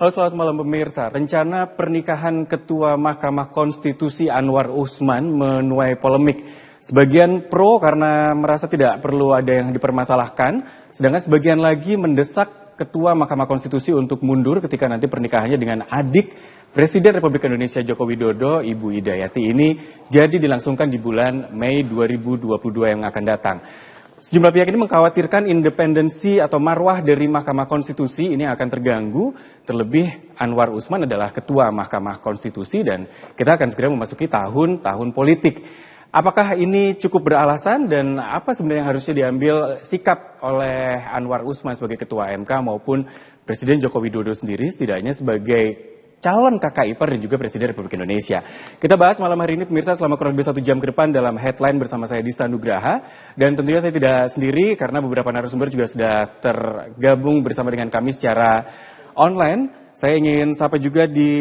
Halo, selamat malam pemirsa. Rencana pernikahan Ketua Mahkamah Konstitusi Anwar Usman menuai polemik. Sebagian pro karena merasa tidak perlu ada yang dipermasalahkan, sedangkan sebagian lagi mendesak Ketua Mahkamah Konstitusi untuk mundur ketika nanti pernikahannya dengan adik Presiden Republik Indonesia Joko Widodo, Ibu Idayati ini jadi dilangsungkan di bulan Mei 2022 yang akan datang. Sejumlah pihak ini mengkhawatirkan independensi atau marwah dari Mahkamah Konstitusi ini akan terganggu, terlebih Anwar Usman adalah Ketua Mahkamah Konstitusi dan kita akan segera memasuki tahun politik. Apakah ini cukup beralasan dan apa sebenarnya yang harusnya diambil sikap oleh Anwar Usman sebagai Ketua MK maupun Presiden Joko Widodo sendiri setidaknya sebagai calon kakak ipar dan juga Presiden Republik Indonesia. Kita bahas malam hari ini pemirsa selama kurang lebih 1 jam ke depan dalam headline bersama saya Dista Nugraha. Dan tentunya saya tidak sendiri karena beberapa narasumber juga sudah tergabung bersama dengan kami secara online. Saya ingin sapa juga di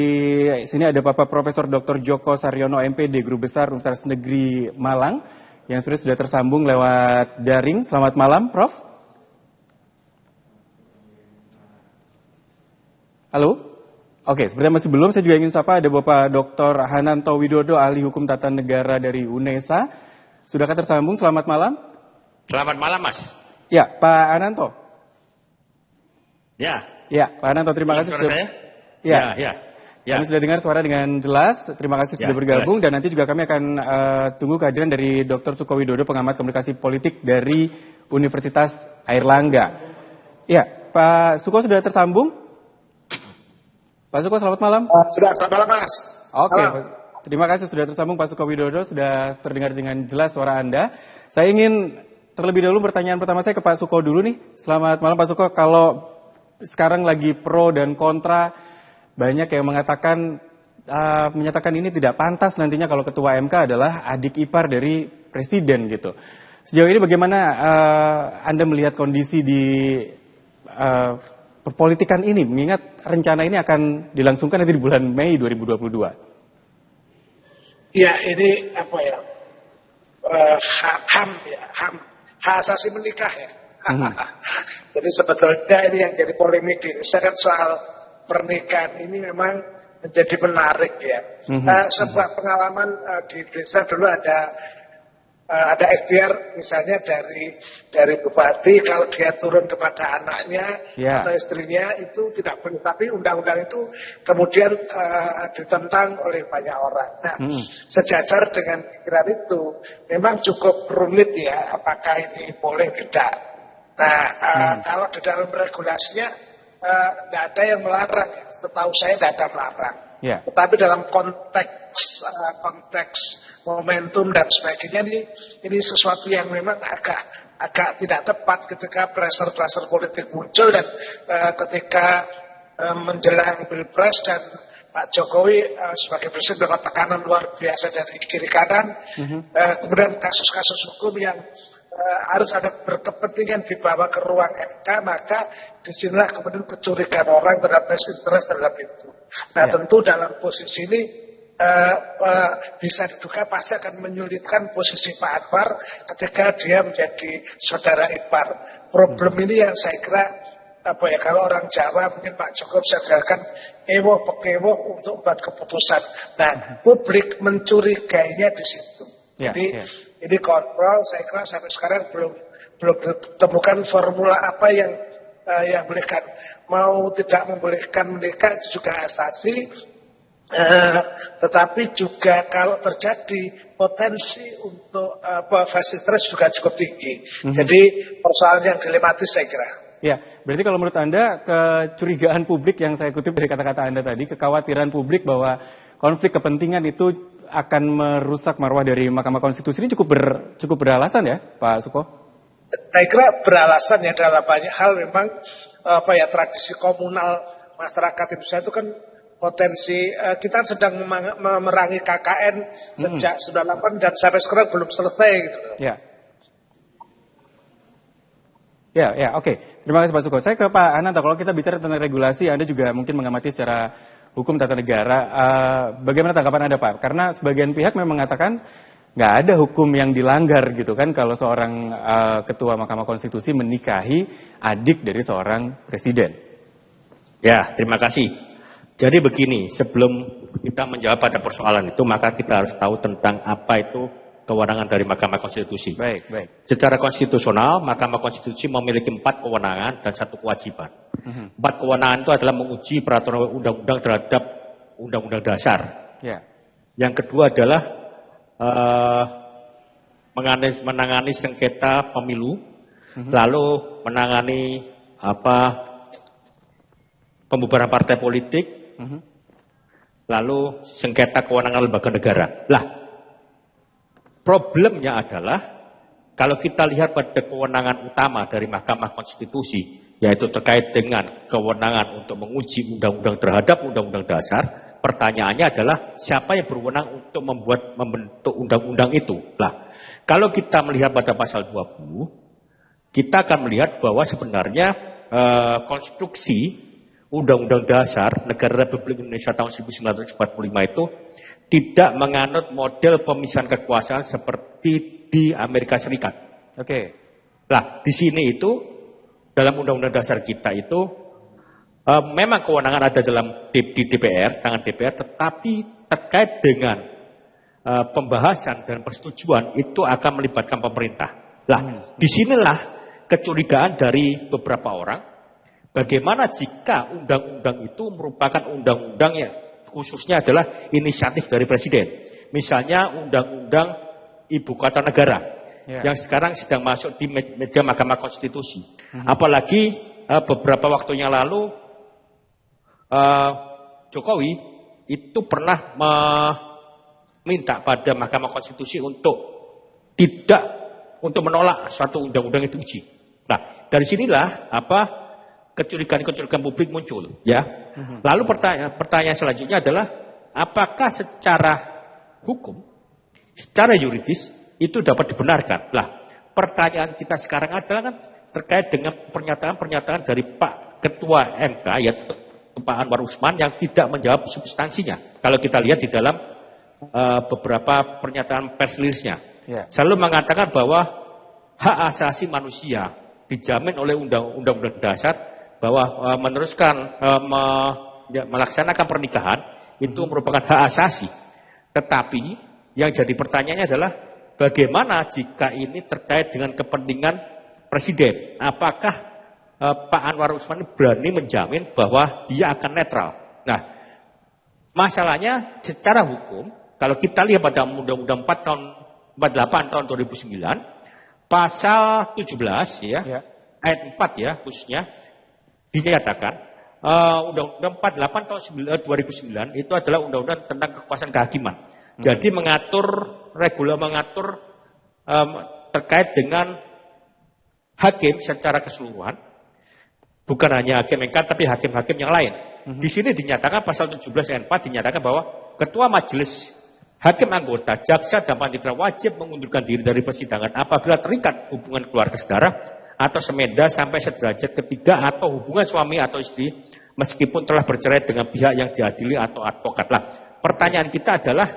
sini ada Bapak Profesor Dr. Djoko Saryono MPD, Guru Besar Universitas Negeri Malang yang sebenarnya sudah tersambung lewat daring. Selamat malam, Prof. Halo. Oke, seperti masih belum, saya juga ingin sapa ada Bapak Dr. Hananto Widodo, ahli hukum tata negara dari UNESA. Sudahkah tersambung? Selamat malam. Selamat malam, Mas. Ya, Pak Hananto. Ya. Ya, Pak Hananto, terima kasih suara sudah. saya? Ya. Kami sudah dengar suara dengan jelas. Terima kasih sudah bergabung jelas. Dan nanti juga kami akan tunggu kehadiran dari Dr. Suko Widodo, pengamat komunikasi politik dari Universitas Airlangga. Ya, Pak Suko sudah tersambung? Pak Suko, selamat malam. Sudah, selamat malam, Mas. Oke, terima kasih sudah tersambung Pak Suko Widodo, sudah terdengar dengan jelas suara Anda. Saya ingin terlebih dahulu pertanyaan pertama saya ke Pak Suko dulu nih. Selamat malam Pak Suko, kalau sekarang lagi pro dan kontra, banyak yang mengatakan, menyatakan ini tidak pantas nantinya kalau Ketua MK adalah adik ipar dari Presiden gitu. Sejauh ini bagaimana Anda melihat kondisi di perpolitikan ini, mengingat rencana ini akan dilangsungkan nanti di bulan Mei 2022. Ya, ini apa ya? Hak asasi menikah ya. Jadi sebetulnya ini yang jadi polemik di Indonesia kan soal pernikahan ini memang menjadi menarik ya. Sebuah pengalaman di Indonesia dulu ada ikhtiar misalnya dari bupati kalau dia turun kepada anaknya atau istrinya itu tidak boleh, tapi undang-undang itu kemudian ditentang oleh banyak orang. Nah, sejajar dengan pikiran itu memang cukup rumit ya, apakah ini boleh tidak. Nah, kalau di dalam regulasinya tidak ada yang melarang, setahu saya tidak ada melarang. Tetapi dalam konteks momentum dan sebagainya ini sesuatu yang memang agak tidak tepat ketika pressure politik muncul dan ketika menjelang Pilpres dan Pak Jokowi sebagai presiden mendapat tekanan luar biasa dari kiri kanan, kemudian kasus-kasus hukum yang harus ada berkepentingan dibawa ke ruang MK, maka disinilah kemudian kecurigaan orang terhadap interest terhadap itu. Nah, tentu dalam posisi ini bisa diduga pasti akan menyulitkan posisi Pak Anwar ketika dia menjadi saudara ipar. Problem ini yang saya kira kalau orang Jawa mungkin Pak Joko bisa katakan ewoh pekewoh untuk membuat keputusan. Nah, publik mencurigainya di situ. Jadi ini kontrol, saya kira sampai sekarang belum ditemukan formula apa yang bolehkan. Mau tidak membolehkan menikah itu juga asasi, tetapi juga kalau terjadi potensi untuk fasilitas juga cukup tinggi. Jadi persoalan yang dilematis saya kira. Ya, berarti kalau menurut Anda kecurigaan publik yang saya kutip dari kata-kata Anda tadi, kekhawatiran publik bahwa konflik kepentingan itu akan merusak marwah dari Mahkamah Konstitusi ini cukup beralasan ya, Pak Suko? Saya kira beralasan ya, dalam banyak hal memang tradisi komunal masyarakat Indonesia itu kan potensi kita sedang memerangi KKN sejak 98 dan sampai sekarang belum selesai gitu. Ya, oke. Terima kasih Pak Suko. Saya ke Pak Hananto, kalau kita bicara tentang regulasi, Anda juga mungkin mengamati secara hukum tata negara. Bagaimana tanggapan Anda, Pak? Karena sebagian pihak memang mengatakan nggak ada hukum yang dilanggar gitu kan kalau seorang ketua Mahkamah Konstitusi menikahi adik dari seorang presiden. Ya, terima kasih. Jadi begini, sebelum kita menjawab pada persoalan itu, maka kita harus tahu tentang apa itu kewenangan dari Mahkamah Konstitusi. Baik, baik. Secara konstitusional, Mahkamah Konstitusi memiliki 4 kewenangan dan 1 kewajiban. 4 kewenangan itu adalah menguji peraturan undang-undang terhadap undang-undang dasar. Ya. Yang kedua adalah menangani sengketa pemilu, lalu menangani pembubaran partai politik, lalu sengketa kewenangan lembaga negara. Lah, problemnya adalah kalau kita lihat pada kewenangan utama dari Mahkamah Konstitusi, yaitu terkait dengan kewenangan untuk menguji undang-undang terhadap undang-undang dasar, pertanyaannya adalah siapa yang berwenang untuk membentuk undang-undang itu. Lah, kalau kita melihat pada pasal 20, kita akan melihat bahwa sebenarnya konstruksi Undang-Undang Dasar Negara Republik Indonesia tahun 1945 itu tidak menganut model pemisahan kekuasaan seperti di Amerika Serikat. Oke. Nah, di sini itu dalam Undang-Undang Dasar kita itu memang kewenangan ada di DPR, tangan DPR, tetapi terkait dengan pembahasan dan persetujuan itu akan melibatkan pemerintah. Nah, disinilah kecurigaan dari beberapa orang. Bagaimana jika undang-undang itu merupakan undang-undang yang khususnya adalah inisiatif dari Presiden. Misalnya undang-undang Ibu Kota Negara yang sekarang sedang masuk di meja Mahkamah Konstitusi. Apalagi beberapa waktu yang lalu Jokowi itu pernah meminta pada Mahkamah Konstitusi untuk menolak suatu undang-undang itu uji. Nah, dari sinilah kecurigaan publik muncul, ya. Lalu pertanyaan selanjutnya adalah apakah secara hukum, secara yuridis itu dapat dibenarkan? Lah, pertanyaan kita sekarang adalah kan terkait dengan pernyataan-pernyataan dari Pak Ketua MK, yaitu Pak Anwar Usman yang tidak menjawab substansinya. Kalau kita lihat di dalam beberapa pernyataan pers rilisnya, selalu mengatakan bahwa hak asasi manusia dijamin oleh Undang-Undang Dasar, bahwa melaksanakan pernikahan itu merupakan hak asasi. Tetapi yang jadi pertanyaannya adalah bagaimana jika ini terkait dengan kepentingan Presiden? Apakah Pak Anwar Usman berani menjamin bahwa dia akan netral? Nah, masalahnya secara hukum, kalau kita lihat pada Undang-Undang 48 tahun 2009, pasal 17 ayat 4 khususnya, dinyatakan Undang-Undang 48 tahun 2009 itu adalah undang-undang tentang kekuasaan kehakiman. Jadi mengatur terkait dengan hakim secara keseluruhan, bukan hanya hakim MK tapi hakim-hakim yang lain. Di sini dinyatakan pasal 17 ayat 4 dinyatakan bahwa ketua majelis hakim anggota, jaksa dan panitera wajib mengundurkan diri dari persidangan apabila terikat hubungan keluarga saudara atau semeda sampai sederajat ketiga atau hubungan suami atau istri meskipun telah bercerai dengan pihak yang diadili atau advokat. Lah, pertanyaan kita adalah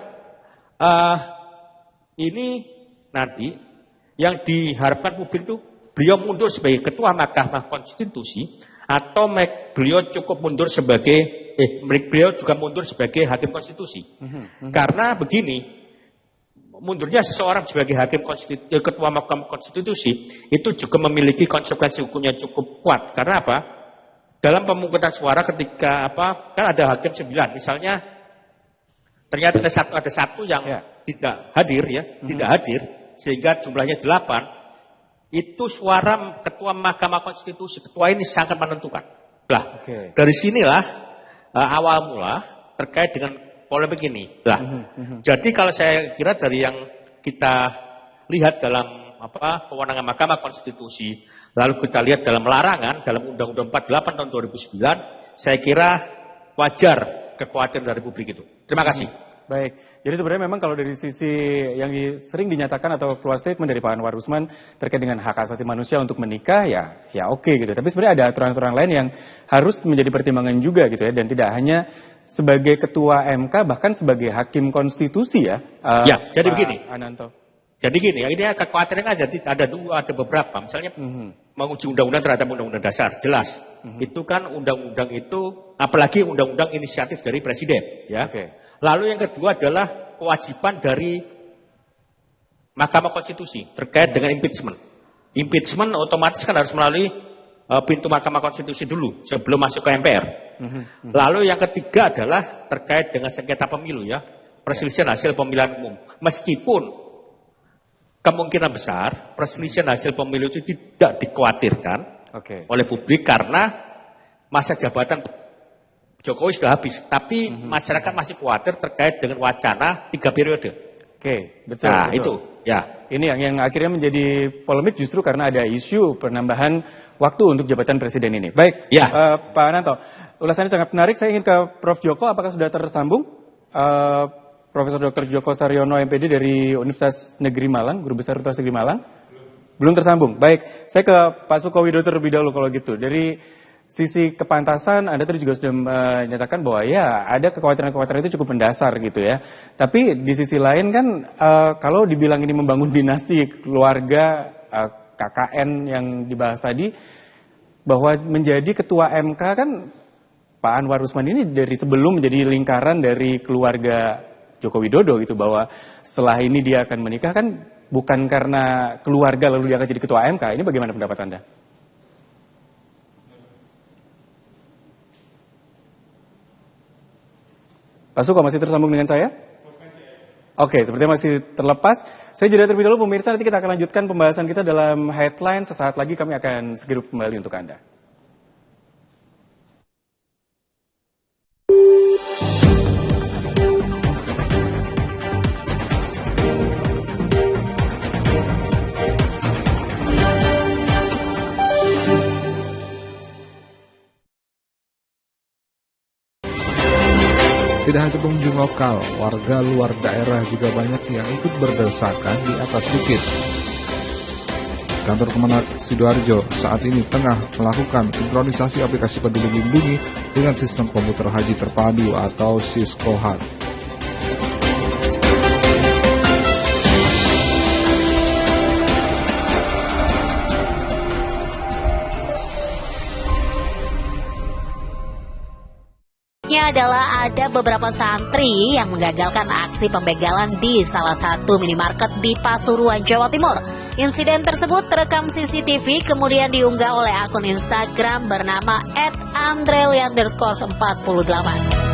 ini nanti yang diharapkan publik itu beliau mundur sebagai ketua Mahkamah Konstitusi atau beliau cukup mundur beliau juga mundur sebagai hakim konstitusi. Karena begini, mundurnya seseorang sebagai ketua Mahkamah Konstitusi itu juga memiliki konsekuensi hukumnya cukup kuat. Karena apa? Dalam pemungutan suara ketika kan ada hakim 9, misalnya ternyata ada satu yang tidak hadir tidak hadir sehingga jumlahnya 8, itu suara ketua Mahkamah Konstitusi, ketua ini sangat menentukan. Lah, dari sinilah awal mula terkait dengan polemik ini. Lah, jadi kalau saya kira dari yang kita lihat dalam kewenangan Mahkamah Konstitusi, lalu kita lihat dalam larangan dalam Undang-Undang 48 tahun 2009, saya kira wajar kekhawatiran dari publik itu. Terima kasih. Baik, jadi sebenarnya memang kalau dari sisi yang sering dinyatakan atau keluar statement dari Pak Anwar Usman terkait dengan hak asasi manusia untuk menikah, ya oke gitu. Tapi sebenarnya ada aturan-aturan lain yang harus menjadi pertimbangan juga gitu ya, dan tidak hanya sebagai ketua MK bahkan sebagai hakim konstitusi ya. Jadi begini, Ananto. Jadi gini, ini kekhawatiran ada beberapa, misalnya menguji undang-undang terhadap undang-undang dasar, jelas. Itu kan undang-undang itu Apalagi undang-undang inisiatif dari presiden. Ya. Lalu yang kedua adalah kewajiban dari Mahkamah Konstitusi terkait dengan impeachment. Impeachment otomatis kan harus melalui pintu Mahkamah Konstitusi dulu sebelum masuk ke MPR. Lalu yang ketiga adalah terkait dengan sengketa pemilu ya, perselisihan hasil pemilihan umum. Meskipun kemungkinan besar perselisihan hasil pemilu itu tidak dikhawatirkan oleh publik karena masa jabatan Jokowi sudah habis, tapi masyarakat masih khawatir terkait dengan wacana 3 periode. Betul. Nah, betul. itu. Ya. Ini yang akhirnya menjadi polemik justru karena ada isu penambahan waktu untuk jabatan presiden ini. Baik, ya. Pak Ananto, ulasannya sangat menarik. Saya ingin ke Prof. Joko, apakah sudah tersambung? Profesor Dr. Joko Saryono, MPD dari Universitas Negeri Malang, Guru Besar Universitas Negeri Malang. Belum tersambung. Baik, saya ke Pak Sukowidodo terlebih dahulu kalau gitu. Dari sisi kepantasan, Anda tadi juga sudah menyatakan bahwa ya ada kekhawatiran-kekhawatiran itu cukup mendasar gitu ya. Tapi di sisi lain kan kalau dibilang ini membangun dinasti keluarga KKN yang dibahas tadi, bahwa menjadi ketua MK kan Pak Anwar Usman ini dari sebelum menjadi lingkaran dari keluarga Joko Widodo gitu, bahwa setelah ini dia akan menikah kan bukan karena keluarga lalu dia akan jadi ketua MK. Ini bagaimana pendapat Anda? Pak Suko masih tersambung dengan saya? Oke, sepertinya masih terlepas. Saya jeda terlebih dahulu pemirsa, nanti kita akan lanjutkan pembahasan kita dalam headline. Sesaat lagi kami akan segera kembali untuk Anda. Tidak hanya pengunjung lokal, warga luar daerah juga banyak yang ikut berdesakan di atas bukit. Kantor Kemenak Sidoarjo saat ini tengah melakukan sinkronisasi aplikasi Peduli Lindungi dengan sistem komputer haji terpadu atau Siskohat. Adalah ada beberapa santri yang menggagalkan aksi pembegalan di salah satu minimarket di Pasuruan, Jawa Timur. Insiden tersebut terekam CCTV kemudian diunggah oleh akun Instagram bernama @andrelian_48.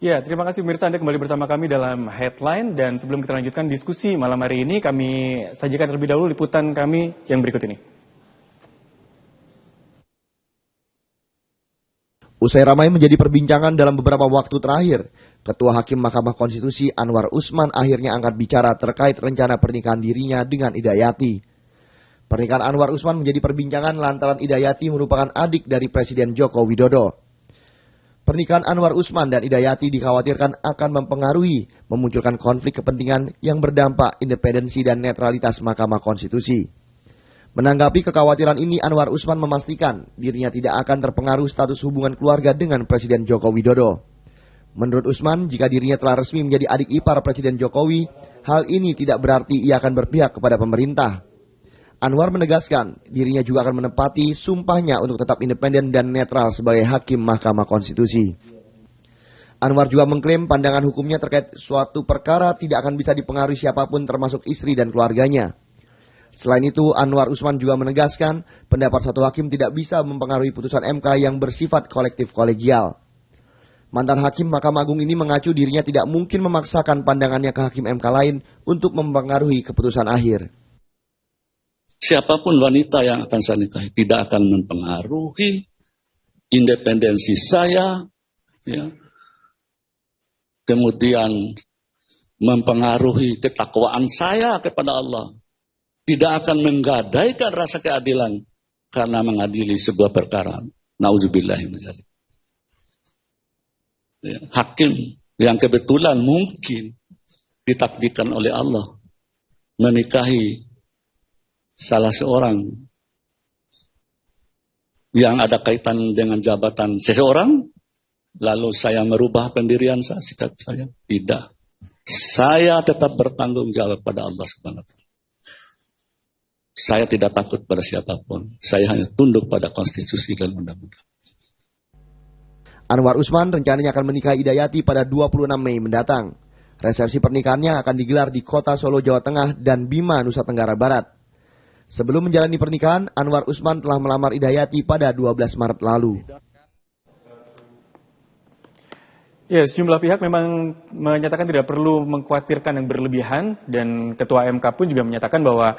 Ya, terima kasih pemirsa, Anda kembali bersama kami dalam Headline. Dan sebelum kita lanjutkan diskusi malam hari ini, kami sajikan terlebih dahulu liputan kami yang berikut ini. Usai ramai menjadi perbincangan dalam beberapa waktu terakhir, Ketua Hakim Mahkamah Konstitusi Anwar Usman akhirnya angkat bicara terkait rencana pernikahan dirinya dengan Idayati. Pernikahan Anwar Usman menjadi perbincangan lantaran Idayati merupakan adik dari Presiden Joko Widodo. Pernikahan Anwar Usman dan Idayati dikhawatirkan akan mempengaruhi, memunculkan konflik kepentingan yang berdampak independensi dan netralitas Mahkamah Konstitusi. Menanggapi kekhawatiran ini, Anwar Usman memastikan dirinya tidak akan terpengaruh status hubungan keluarga dengan Presiden Joko Widodo. Menurut Usman, jika dirinya telah resmi menjadi adik ipar Presiden Jokowi, hal ini tidak berarti ia akan berpihak kepada pemerintah. Anwar menegaskan dirinya juga akan menepati sumpahnya untuk tetap independen dan netral sebagai Hakim Mahkamah Konstitusi. Anwar juga mengklaim pandangan hukumnya terkait suatu perkara tidak akan bisa dipengaruhi siapapun termasuk istri dan keluarganya. Selain itu, Anwar Usman juga menegaskan pendapat satu hakim tidak bisa mempengaruhi putusan MK yang bersifat kolektif kolegial. Mantan Hakim Mahkamah Agung ini mengacu dirinya tidak mungkin memaksakan pandangannya ke Hakim MK lain untuk mempengaruhi keputusan akhir. Siapapun wanita yang akan saya nikahi tidak akan mempengaruhi independensi saya, ya. Kemudian mempengaruhi ketakwaan saya kepada Allah. Tidak akan menggadaikan rasa keadilan karena mengadili sebuah perkara. Nauzubillah min dzalik. Ya, hakim yang kebetulan mungkin ditakdirkan oleh Allah menikahi salah seorang yang ada kaitan dengan jabatan seseorang, lalu saya merubah pendirian saya, sikap saya. Tidak. Saya tetap bertanggung jawab pada Allah Subhanahu wa Ta'ala. Saya tidak takut pada siapapun. Saya hanya tunduk pada konstitusi dan undang-undang. Anwar Usman rencananya akan menikahi Hidayati pada 26 Mei mendatang. Resepsi pernikahannya akan digelar di Kota Solo, Jawa Tengah dan Bima, Nusa Tenggara Barat. Sebelum menjalani pernikahan, Anwar Usman telah melamar Hidayati pada 12 Maret lalu. Ya, sejumlah pihak memang menyatakan tidak perlu mengkhawatirkan yang berlebihan, dan Ketua MK pun juga menyatakan bahwa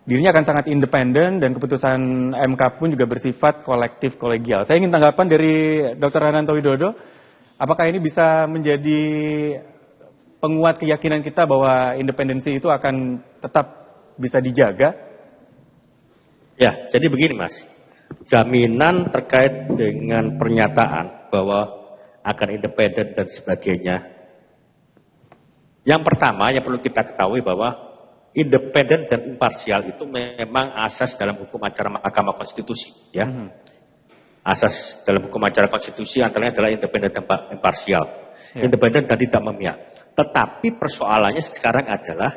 dirinya akan sangat independen dan keputusan MK pun juga bersifat kolektif kolegial. Saya ingin tanggapan dari Dr. Hananto Widodo, apakah ini bisa menjadi penguat keyakinan kita bahwa independensi itu akan tetap bisa dijaga? Ya, jadi begini Mas, jaminan terkait dengan pernyataan bahwa akan independen dan sebagainya. Yang pertama yang perlu kita ketahui bahwa independen dan imparsial itu memang asas dalam hukum acara Mahkamah Konstitusi, ya. Asas dalam hukum acara konstitusi antaranya adalah independen dan imparsial. Ya. Independen dan tidak memihak. Tetapi persoalannya sekarang adalah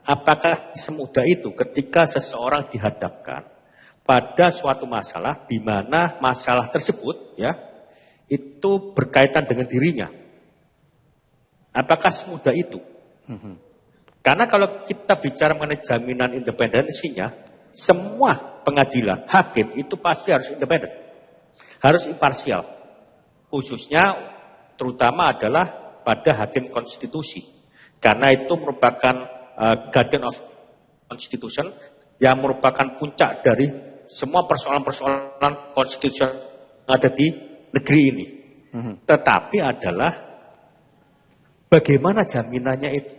apakah semudah itu ketika seseorang dihadapkan pada suatu masalah di mana masalah tersebut, ya, itu berkaitan dengan dirinya. Apakah semudah itu? Karena kalau kita bicara mengenai jaminan independensinya, semua pengadilan, hakim itu pasti harus independen. Harus imparsial. Khususnya terutama adalah pada hakim konstitusi. Karena itu merupakan guardian of constitution yang merupakan puncak dari semua persoalan-persoalan konstitusi yang ada di negeri ini. Tetapi adalah bagaimana jaminannya itu?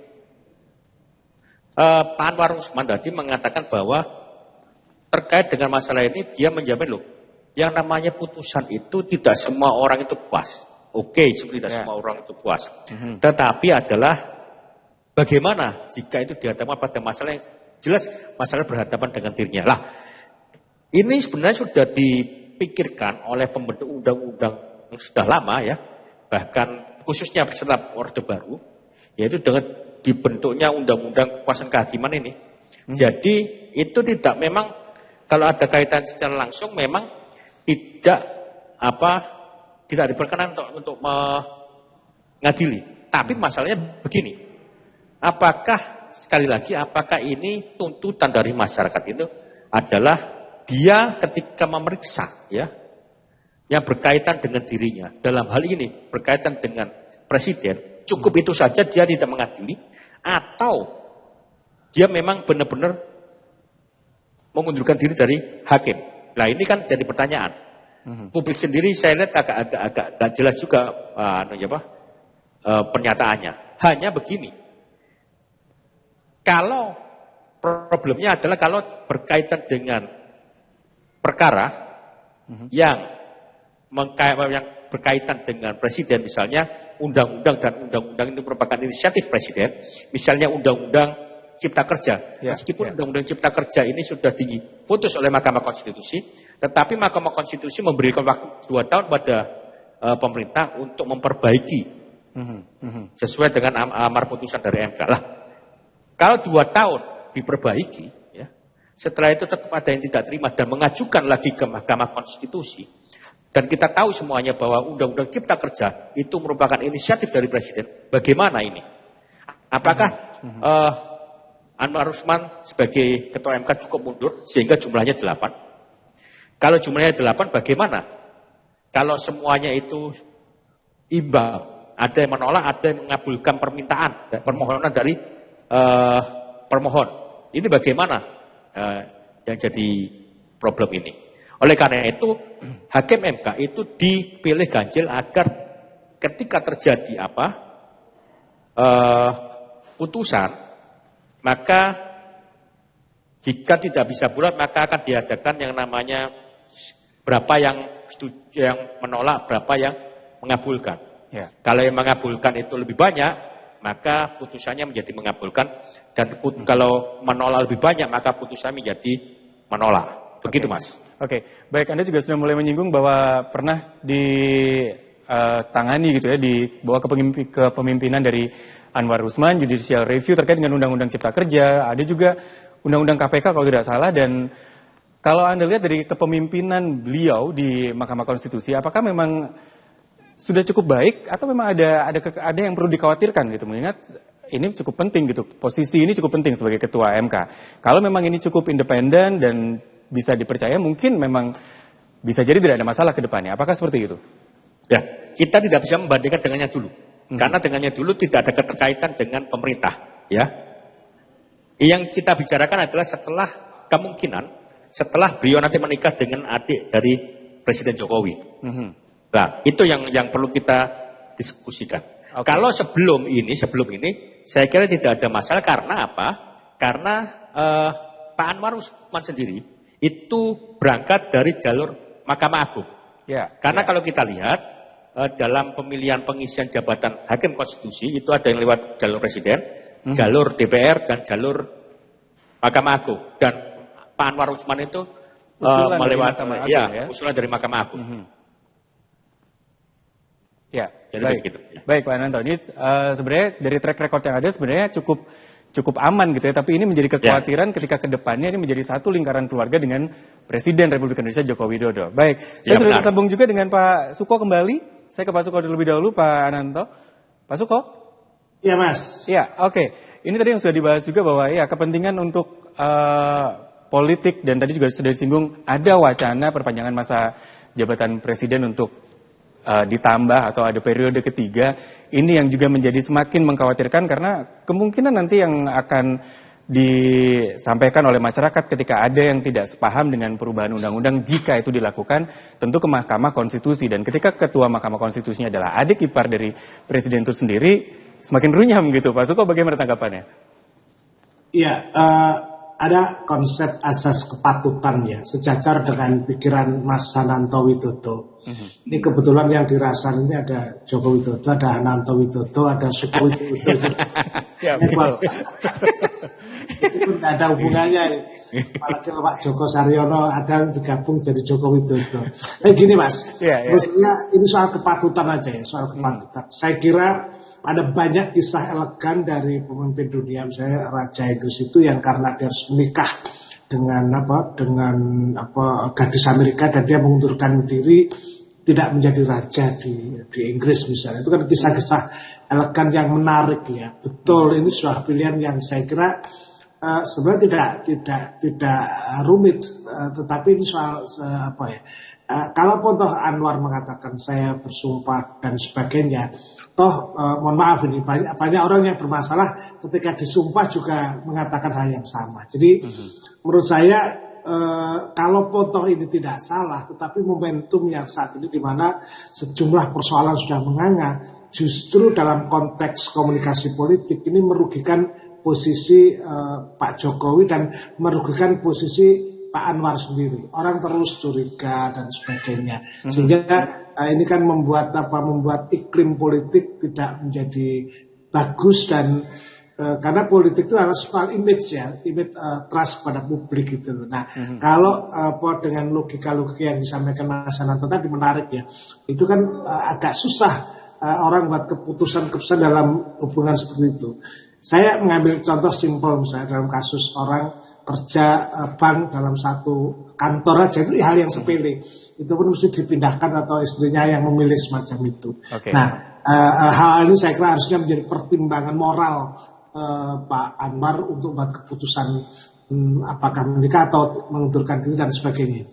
Pak Anwar Usman tadi mengatakan bahwa terkait dengan masalah ini dia menjamin loh, yang namanya putusan itu tidak semua orang itu puas. Oke, tidak semua orang itu puas. Tetapi adalah bagaimana jika itu dihadapkan pada masalah yang jelas masalah berhadapan dengan dirinya. Lah, ini sebenarnya sudah dipikirkan oleh pembentuk undang-undang yang sudah lama, ya, bahkan khususnya setelah Orde Baru, yaitu dengan dibentuknya undang-undang kekuasaan kehakiman ini. Jadi itu tidak memang kalau ada kaitan secara langsung memang tidak diperkenan untuk mengadili. Tapi masalahnya begini. Apakah sekali lagi apakah ini tuntutan dari masyarakat itu adalah dia ketika memeriksa, ya, yang berkaitan dengan dirinya. Dalam hal ini berkaitan dengan presiden, cukup itu saja dia tidak mengadili. Atau dia memang benar-benar mengundurkan diri dari hakim. Nah ini kan jadi pertanyaan. Publik sendiri saya lihat agak jelas juga pernyataannya. Hanya begini. Kalau problemnya adalah kalau berkaitan dengan perkara yang berkaitan dengan presiden, misalnya undang-undang dan undang-undang itu merupakan inisiatif presiden, misalnya undang-undang Cipta Kerja, meskipun undang-undang Cipta Kerja ini sudah diputus oleh Mahkamah Konstitusi, tetapi Mahkamah Konstitusi memberikan waktu 2 tahun pada pemerintah untuk memperbaiki sesuai dengan amar putusan dari MK. Lah, kalau 2 tahun diperbaiki, ya, setelah itu tetap ada yang tidak terima dan mengajukan lagi ke Mahkamah Konstitusi. Dan kita tahu semuanya bahwa Undang-Undang Cipta Kerja itu merupakan inisiatif dari Presiden. Bagaimana ini? Apakah Anwar Usman sebagai Ketua MK cukup mundur sehingga jumlahnya 8? Kalau jumlahnya 8 bagaimana? Kalau semuanya itu imbang, ada yang menolak, ada yang mengabulkan permohonan dari permohon. Ini bagaimana yang jadi problem ini? Oleh karena itu, hakim MK itu dipilih ganjil agar ketika terjadi putusan, maka jika tidak bisa bulat, maka akan diadakan yang namanya berapa yang yang menolak, berapa yang mengabulkan. Ya. Kalau yang mengabulkan itu lebih banyak, maka putusannya menjadi mengabulkan. Dan kalau menolak lebih banyak, maka putusannya menjadi menolak. Begitu, Mas. Oke, baik. Anda juga sudah mulai menyinggung bahwa pernah ditangani gitu ya, dibawa ke kepemimpinan dari Anwar Usman, judicial review terkait dengan Undang-Undang Cipta Kerja. Ada juga Undang-Undang KPK kalau tidak salah. Dan kalau Anda lihat dari kepemimpinan beliau di Mahkamah Konstitusi, apakah memang sudah cukup baik atau memang ada yang perlu dikhawatirkan gitu, mengingat ini cukup penting gitu, posisi ini cukup penting sebagai ketua MK. Kalau memang ini cukup independen dan bisa dipercaya, mungkin memang bisa jadi tidak ada masalah ke depannya. Apakah seperti itu? Ya, kita tidak bisa membandingkan dengannya dulu. Karena dengannya dulu tidak ada keterkaitan dengan pemerintah. Ya, yang kita bicarakan adalah setelah beliau nanti menikah dengan adik dari Presiden Jokowi. Nah, itu yang perlu kita diskusikan. Okay. Kalau sebelum ini, saya kira tidak ada masalah. Karena apa? Karena Pak Anwar Usman sendiri itu berangkat dari jalur Mahkamah Agung. Karena kalau kita lihat dalam pemilihan pengisian jabatan Hakim Konstitusi itu ada yang lewat jalur Presiden, jalur DPR, dan jalur Mahkamah Agung. Dan Pak Anwar Usman itu melewati usulan dari Mahkamah Agung. Ya, jadi baik. Begitu. Baik Pak Ananto, ini sebenarnya dari track record yang ada sebenarnya cukup aman gitu ya, tapi ini menjadi kekhawatiran ketika ke depannya ini menjadi satu lingkaran keluarga dengan Presiden Republik Indonesia Joko Widodo. Baik, saya sudah tersambung juga dengan Pak Suko kembali. Saya ke Pak Suko terlebih dahulu, Pak Ananto. Pak Suko? Iya, Mas. Ya, oke. Ini tadi yang sudah dibahas juga bahwa ya kepentingan untuk politik, dan tadi juga sudah disinggung ada wacana perpanjangan masa jabatan Presiden untuk ditambah atau ada periode ketiga. Ini yang juga menjadi semakin mengkhawatirkan karena kemungkinan nanti yang akan disampaikan oleh masyarakat ketika ada yang tidak sepaham dengan perubahan undang-undang, jika itu dilakukan tentu ke Mahkamah Konstitusi, dan ketika ketua Mahkamah Konstitusinya adalah adik ipar dari Presiden itu sendiri, semakin runyam gitu. Pak Suko, bagaimana tanggapannya? Iya, ada konsep asas kepatutan ya, sejajar dengan pikiran Mas Hananto Widodo. Ini kebetulan yang dirasakan ini ada Joko Widodo, ada Hananto Widodo, ada Suko Widodo. Ya, itu pun tidak ada hubungannya. Apalagi Pak Joko Saryono ada digabung jadi Joko Widodo. Gini Mas, maksudnya ini soal kepatutan aja ya, soal kepatutan. Saya kira ada banyak kisah elegan dari pemimpin dunia, misalnya Raja Inggris itu yang karena dia harus menikah dengan gadis Amerika dan dia mengundurkan diri tidak menjadi raja di Inggris misalnya. Itu kan kisah-kisah elegan yang menarik ya. Betul, ini suatu pilihan yang saya kira sebenarnya tidak rumit, tetapi ini soal kalaupun toh Anwar mengatakan saya bersumpah dan sebagainya, toh mohon maaf ini banyak orang yang bermasalah ketika disumpah juga mengatakan hal yang sama. Jadi menurut saya kalaupun toh ini tidak salah, tetapi momentum yang saat ini di mana sejumlah persoalan sudah menganga, justru dalam konteks komunikasi politik ini merugikan posisi Pak Jokowi dan merugikan posisi Pak Anwar sendiri. Orang terus curiga dan sebagainya. Sehingga ini kan membuat iklim politik tidak menjadi bagus, dan karena politik itu adalah soal image ya, image trust pada publik gitu. Nah, kalau dengan logika-logika yang disampaikan Mas Hananto tadi menarik ya, itu kan agak susah orang buat keputusan dalam hubungan seperti itu. Saya mengambil contoh simpel misalnya dalam kasus orang kerja bank dalam satu kantor aja, itu hal yang sepele. Itu pun mesti dipindahkan atau istrinya yang memilih semacam itu. Nah, hal ini saya kira harusnya menjadi pertimbangan moral Pak Anwar untuk buat keputusan apakah menikah atau mengundurkan diri dan sebagainya.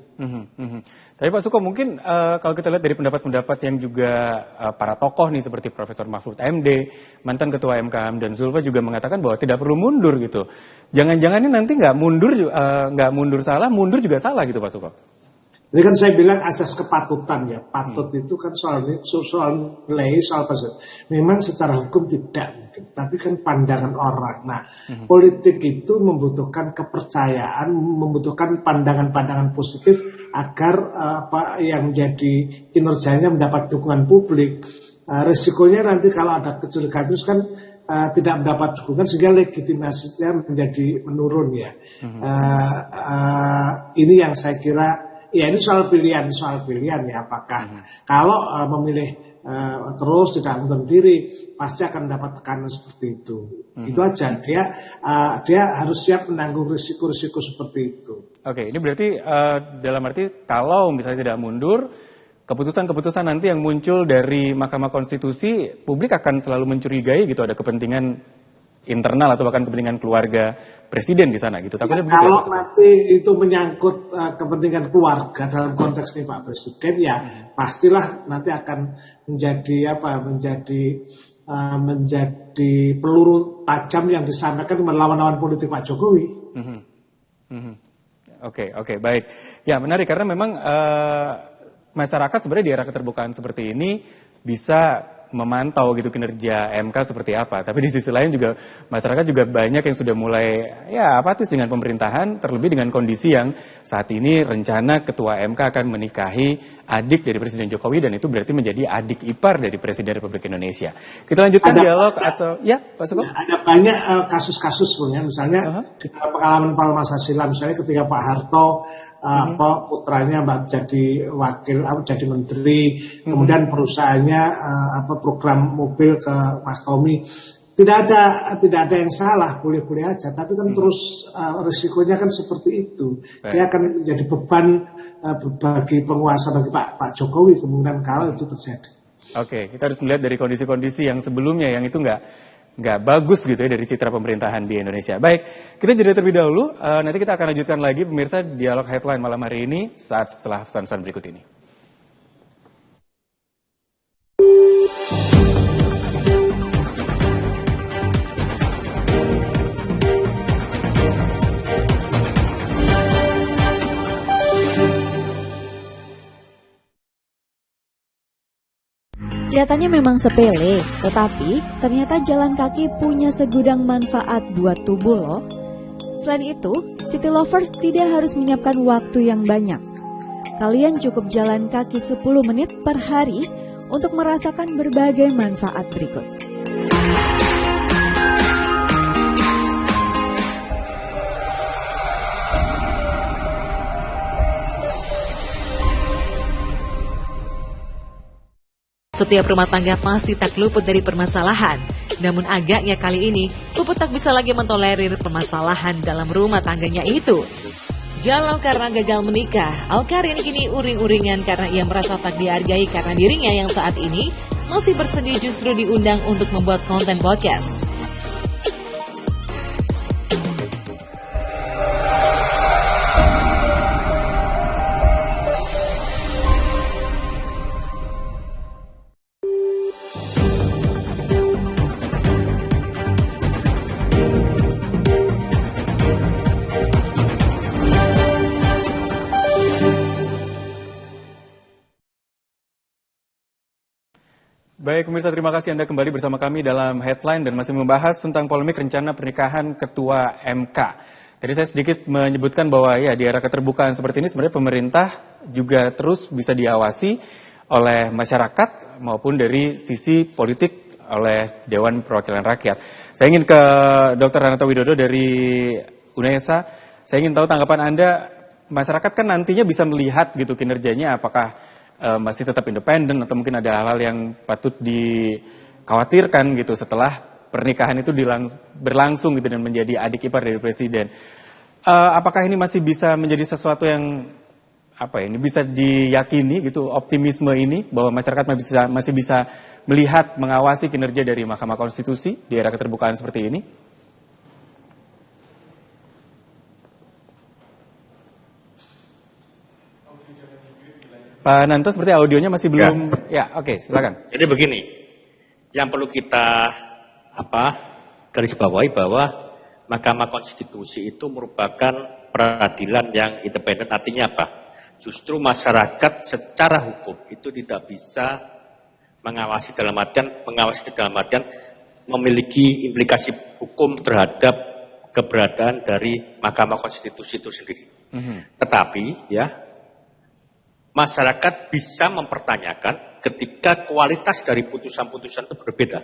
Tapi Pak Suko, mungkin kalau kita lihat dari pendapat-pendapat yang juga para tokoh nih seperti Profesor Mahfud MD, mantan Ketua MK Hamdan Zulfa juga mengatakan bahwa tidak perlu mundur gitu. Jangan-jangan ini nanti nggak mundur salah, mundur juga salah gitu Pak Suko. Ini kan saya bilang asas kepatutan ya, patut itu kan soal nilai, soal pasal. Memang secara hukum tidak mungkin, tapi kan pandangan orang. Nah, politik itu membutuhkan kepercayaan, membutuhkan pandangan-pandangan positif agar yang menjadi kinerjanya mendapat dukungan publik. Resikonya nanti kalau ada kecurigaan itu kan tidak mendapat dukungan sehingga legitimasinya menjadi menurun ya. Ini yang saya kira ya ini soal pilihan ya, apakah kalau memilih terus tidak mengundurkan diri pasti akan mendapat tekanan seperti itu. Itu aja, dia harus siap menanggung risiko-risiko seperti itu. Oke, ini berarti dalam arti kalau misalnya tidak mundur, keputusan-keputusan nanti yang muncul dari Mahkamah Konstitusi, publik akan selalu mencurigai gitu ada kepentingan internal atau bahkan kepentingan keluarga presiden di sana gitu. Takutnya begitu. Kalau nanti itu menyangkut kepentingan keluarga dalam konteks ini Pak Presiden ya pastilah nanti akan menjadi peluru tajam yang disampaikan melawan-lawan politik Pak Jokowi. Oke, baik. Ya menarik karena memang masyarakat sebenarnya di era keterbukaan seperti ini bisa memantau gitu kinerja MK seperti apa. Tapi di sisi lain juga masyarakat juga banyak yang sudah mulai ya apatis dengan pemerintahan, terlebih dengan kondisi yang saat ini rencana Ketua MK akan menikahi adik dari Presiden Jokowi dan itu berarti menjadi adik ipar dari Presiden Republik Indonesia. Kita lanjutkan dialog atau ya Pak Sugeng? Ada banyak kasus-kasus sebenarnya, misalnya di pengalaman Pak masa silam, misalnya ketika Pak Harto putranya jadi jadi menteri, kemudian perusahaannya program mobil ke Mas Tommy, tidak ada yang salah, boleh-boleh aja, tapi kan terus risikonya kan seperti itu. Dia akan menjadi beban bagi penguasa, bagi Pak Jokowi kemudian kalau itu terjadi. Oke, kita harus melihat dari kondisi-kondisi yang sebelumnya yang itu nggak bagus gitu ya dari citra pemerintahan di Indonesia. Baik, kita jeda terlebih dahulu. Nanti kita akan lanjutkan lagi pemirsa dialog headline malam hari ini saat setelah pesan-pesan berikut ini. Kelihatannya memang sepele, tetapi ternyata jalan kaki punya segudang manfaat buat tubuh loh. Selain itu, City Lovers tidak harus menyiapkan waktu yang banyak. Kalian cukup jalan kaki 10 menit per hari untuk merasakan berbagai manfaat berikut. Setiap rumah tangga pasti tak luput dari permasalahan. Namun agaknya kali ini, Puput tak bisa lagi mentolerir permasalahan dalam rumah tangganya itu. Galau karena gagal menikah, Awkarin kini uring-uringan karena ia merasa tak dihargai karena dirinya yang saat ini masih bersedih justru diundang untuk membuat konten podcast. Baik pemirsa, terima kasih Anda kembali bersama kami dalam Headline dan masih membahas tentang polemik rencana pernikahan Ketua MK. Tadi saya sedikit menyebutkan bahwa ya di era keterbukaan seperti ini sebenarnya pemerintah juga terus bisa diawasi oleh masyarakat maupun dari sisi politik oleh Dewan Perwakilan Rakyat. Saya ingin ke Dr. Ranata Widodo dari UNESA. Saya ingin tahu tanggapan Anda, masyarakat kan nantinya bisa melihat gitu kinerjanya apakah masih tetap independen atau mungkin ada hal-hal yang patut dikhawatirkan gitu setelah pernikahan itu berlangsung gitu dan menjadi adik ipar dari presiden. Apakah ini masih bisa menjadi sesuatu yang ini bisa diyakini gitu, optimisme ini bahwa masyarakat masih bisa melihat, mengawasi kinerja dari Mahkamah Konstitusi di era keterbukaan seperti ini? Pak Nanto, seperti audionya masih belum. Ya, oke, silakan. Jadi begini, yang perlu kita garis bawahi bahwa Mahkamah Konstitusi itu merupakan peradilan yang independen. Artinya apa? Justru masyarakat secara hukum itu tidak bisa mengawasi dalam artian memiliki implikasi hukum terhadap keberadaan dari Mahkamah Konstitusi itu sendiri. Tetapi ya, masyarakat bisa mempertanyakan ketika kualitas dari putusan-putusan itu berbeda.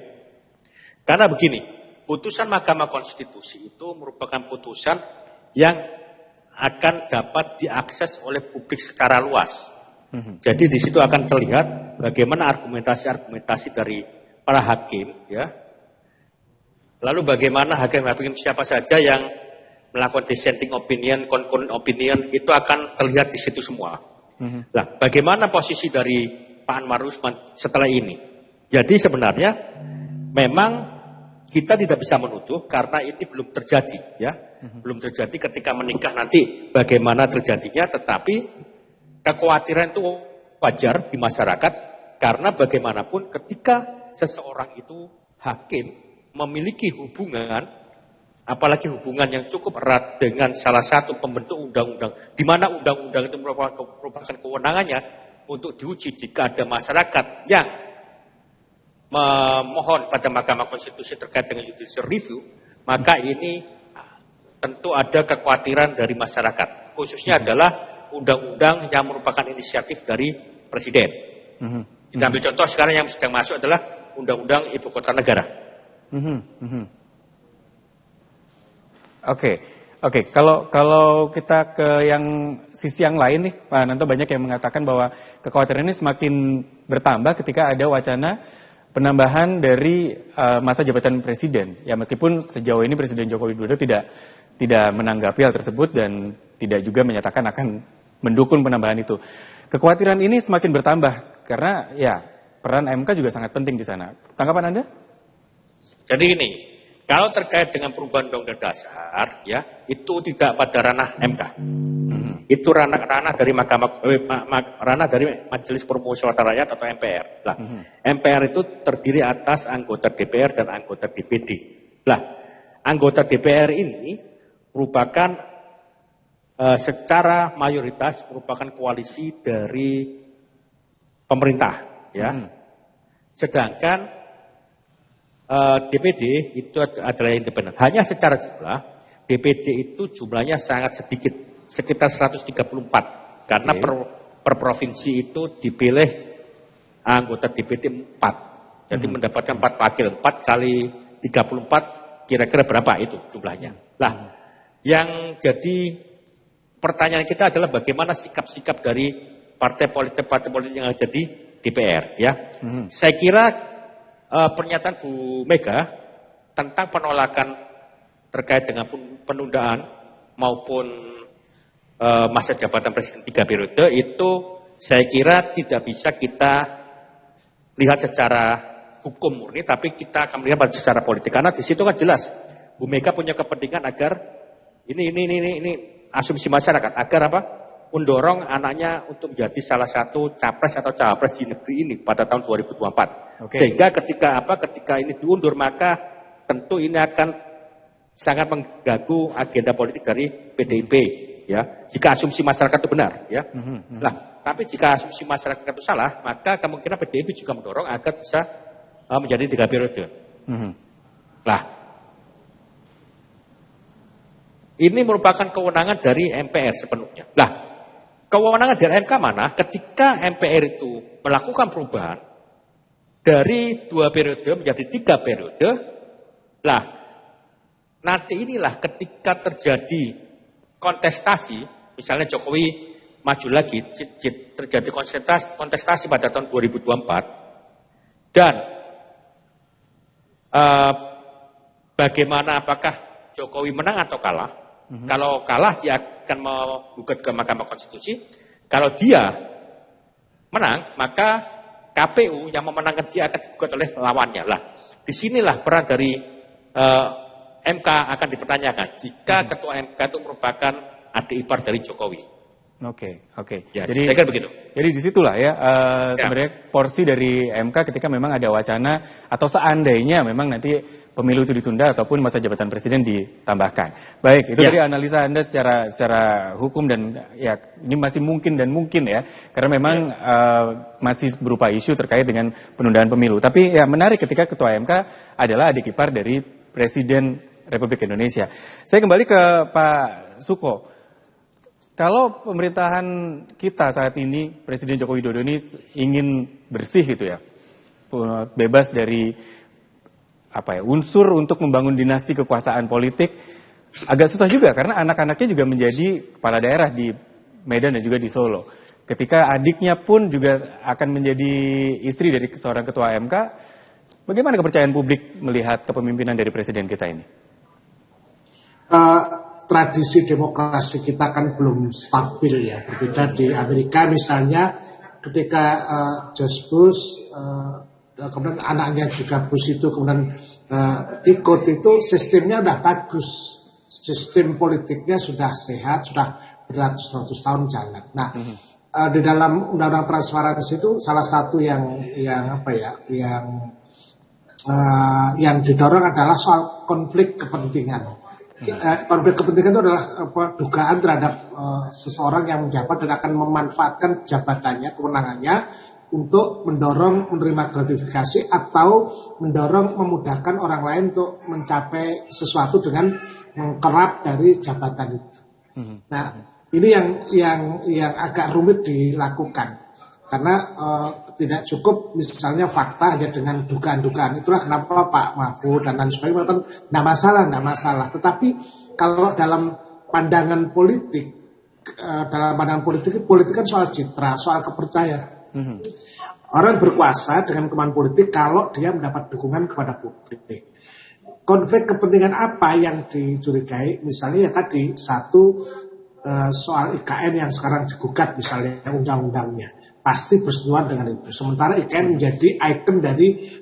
Karena begini, putusan Mahkamah Konstitusi itu merupakan putusan yang akan dapat diakses oleh publik secara luas. Jadi di situ akan terlihat bagaimana argumentasi-argumentasi dari para hakim, ya. Lalu bagaimana hakim-hakim siapa saja yang melakukan dissenting opinion, concurrent opinion, itu akan terlihat di situ semua. Nah, bagaimana posisi dari Pak Anwar Usman setelah ini? Jadi sebenarnya memang kita tidak bisa menuduh karena ini belum terjadi, ya. Belum terjadi ketika menikah nanti bagaimana terjadinya, tetapi kekhawatiran itu wajar di masyarakat karena bagaimanapun ketika seseorang itu hakim memiliki hubungan, apalagi hubungan yang cukup erat dengan salah satu pembentuk undang-undang, di mana undang-undang itu merupakan kewenangannya untuk diuji jika ada masyarakat yang memohon pada Mahkamah Konstitusi terkait dengan judicial review, maka ini tentu ada kekhawatiran dari masyarakat, khususnya adalah undang-undang yang merupakan inisiatif dari Presiden. Kita ambil contoh sekarang yang sedang masuk adalah Undang-Undang Ibu Kota Negara. Oke. Kalau kita ke yang sisi yang lain nih, Pak Nanto, banyak yang mengatakan bahwa kekhawatiran ini semakin bertambah ketika ada wacana penambahan dari masa jabatan presiden. Ya, meskipun sejauh ini Presiden Joko Widodo tidak menanggapi hal tersebut dan tidak juga menyatakan akan mendukung penambahan itu. Kekhawatiran ini semakin bertambah karena ya peran MK juga sangat penting di sana. Tanggapan Anda? Jadi ini, kalau terkait dengan perubahan undang-undang dasar, ya itu tidak pada ranah MK. Itu ranah dari ranah dari Majelis Permusyawaratan Rakyat atau MPR. Lah, MPR itu terdiri atas anggota DPR dan anggota DPD. Lah, anggota DPR ini merupakan secara mayoritas merupakan koalisi dari pemerintah, ya. Sedangkan DPD itu adalah independen. Hanya secara jumlah, DPD itu jumlahnya sangat sedikit, sekitar 134. Karena per provinsi itu dipilih anggota DPD 4. Jadi mendapatkan 4 wakil, 4 kali 34, kira-kira berapa itu jumlahnya. Lah, yang jadi pertanyaan kita adalah bagaimana sikap-sikap dari partai politik yang ada di DPR, ya. Saya kira pernyataan Bu Mega tentang penolakan terkait dengan penundaan maupun masa jabatan presiden 3 periode itu saya kira tidak bisa kita lihat secara hukum murni, tapi kita akan melihat secara politik karena di situ kan jelas Bu Mega punya kepentingan agar ini asumsi masyarakat agar apa? Mendorong anaknya untuk menjadi salah satu capres atau cawapres di negeri ini pada tahun 2024. Sehingga ketika ini diundur maka tentu ini akan sangat mengganggu agenda politik dari PDIP, ya. Jika asumsi masyarakat itu benar, ya. Lah, tapi jika asumsi masyarakat itu salah, maka kemungkinan PDIP juga mendorong agar bisa menjadi 3 periode. Lah, ini merupakan kewenangan dari MPR sepenuhnya. Lah, kewenangan dari MK mana? Ketika MPR itu melakukan perubahan dari 2 periode menjadi 3 periode, lah nanti inilah ketika terjadi kontestasi, misalnya Jokowi maju lagi, terjadi kontestasi pada tahun 2024, dan bagaimana apakah Jokowi menang atau kalah? Kalau kalah dia akan menggugat ke Mahkamah Konstitusi. Kalau dia menang, maka KPU yang memenangkan dia akan digugat oleh lawannya. Lah, disinilah peran dari MK akan dipertanyakan jika ketua MK itu merupakan adik ipar dari Jokowi. Oke. Ya, Jadi saya kira begitu. Jadi disitulah ya sebenarnya porsi dari MK ketika memang ada wacana atau seandainya memang nanti pemilu itu ditunda ataupun masa jabatan presiden ditambahkan. Baik, itu tadi analisa Anda secara hukum dan ya ini masih mungkin ya karena memang masih berupa isu terkait dengan penundaan pemilu. Tapi ya menarik ketika ketua MK adalah adik ipar dari Presiden Republik Indonesia. Saya kembali ke Pak Suko. Kalau pemerintahan kita saat ini, Presiden Joko Widodo ini ingin bersih gitu ya, bebas dari unsur untuk membangun dinasti kekuasaan politik, agak susah juga karena anak-anaknya juga menjadi kepala daerah di Medan dan juga di Solo. Ketika adiknya pun juga akan menjadi istri dari seorang ketua MK, bagaimana kepercayaan publik melihat kepemimpinan dari presiden kita ini? Tradisi demokrasi kita kan belum stabil ya, berbeda di Amerika misalnya ketika George Bush, kemudian anaknya juga Bush itu kemudian ikut, itu sistemnya udah bagus, sistem politiknya sudah sehat, sudah beratus-ratus tahun jalan. Nah, di dalam undang-undang transparansi itu salah satu yang didorong adalah soal konflik kepentingan. Konflik kepentingan itu adalah dugaan terhadap seseorang yang menjabat dan akan memanfaatkan jabatannya, kewenangannya untuk mendorong menerima gratifikasi atau mendorong memudahkan orang lain untuk mencapai sesuatu dengan mengkerap dari jabatan itu. Nah, ini yang agak rumit dilakukan karena tidak cukup misalnya fakta hanya dengan dugaan-dugaan. Itulah kenapa Pak Mahfud dan lain sebagainya mengatakan tidak masalah. Tetapi kalau dalam pandangan politik, politik kan soal citra, soal kepercayaan. Orang berkuasa dengan kemampuan politik kalau dia mendapat dukungan kepada publik. Konflik kepentingan apa yang dicurigai? Misalnya ya tadi soal IKN yang sekarang digugat misalnya undang-undangnya. Pasti bersentuhan dengan itu. Sementara IKN menjadi ikon dari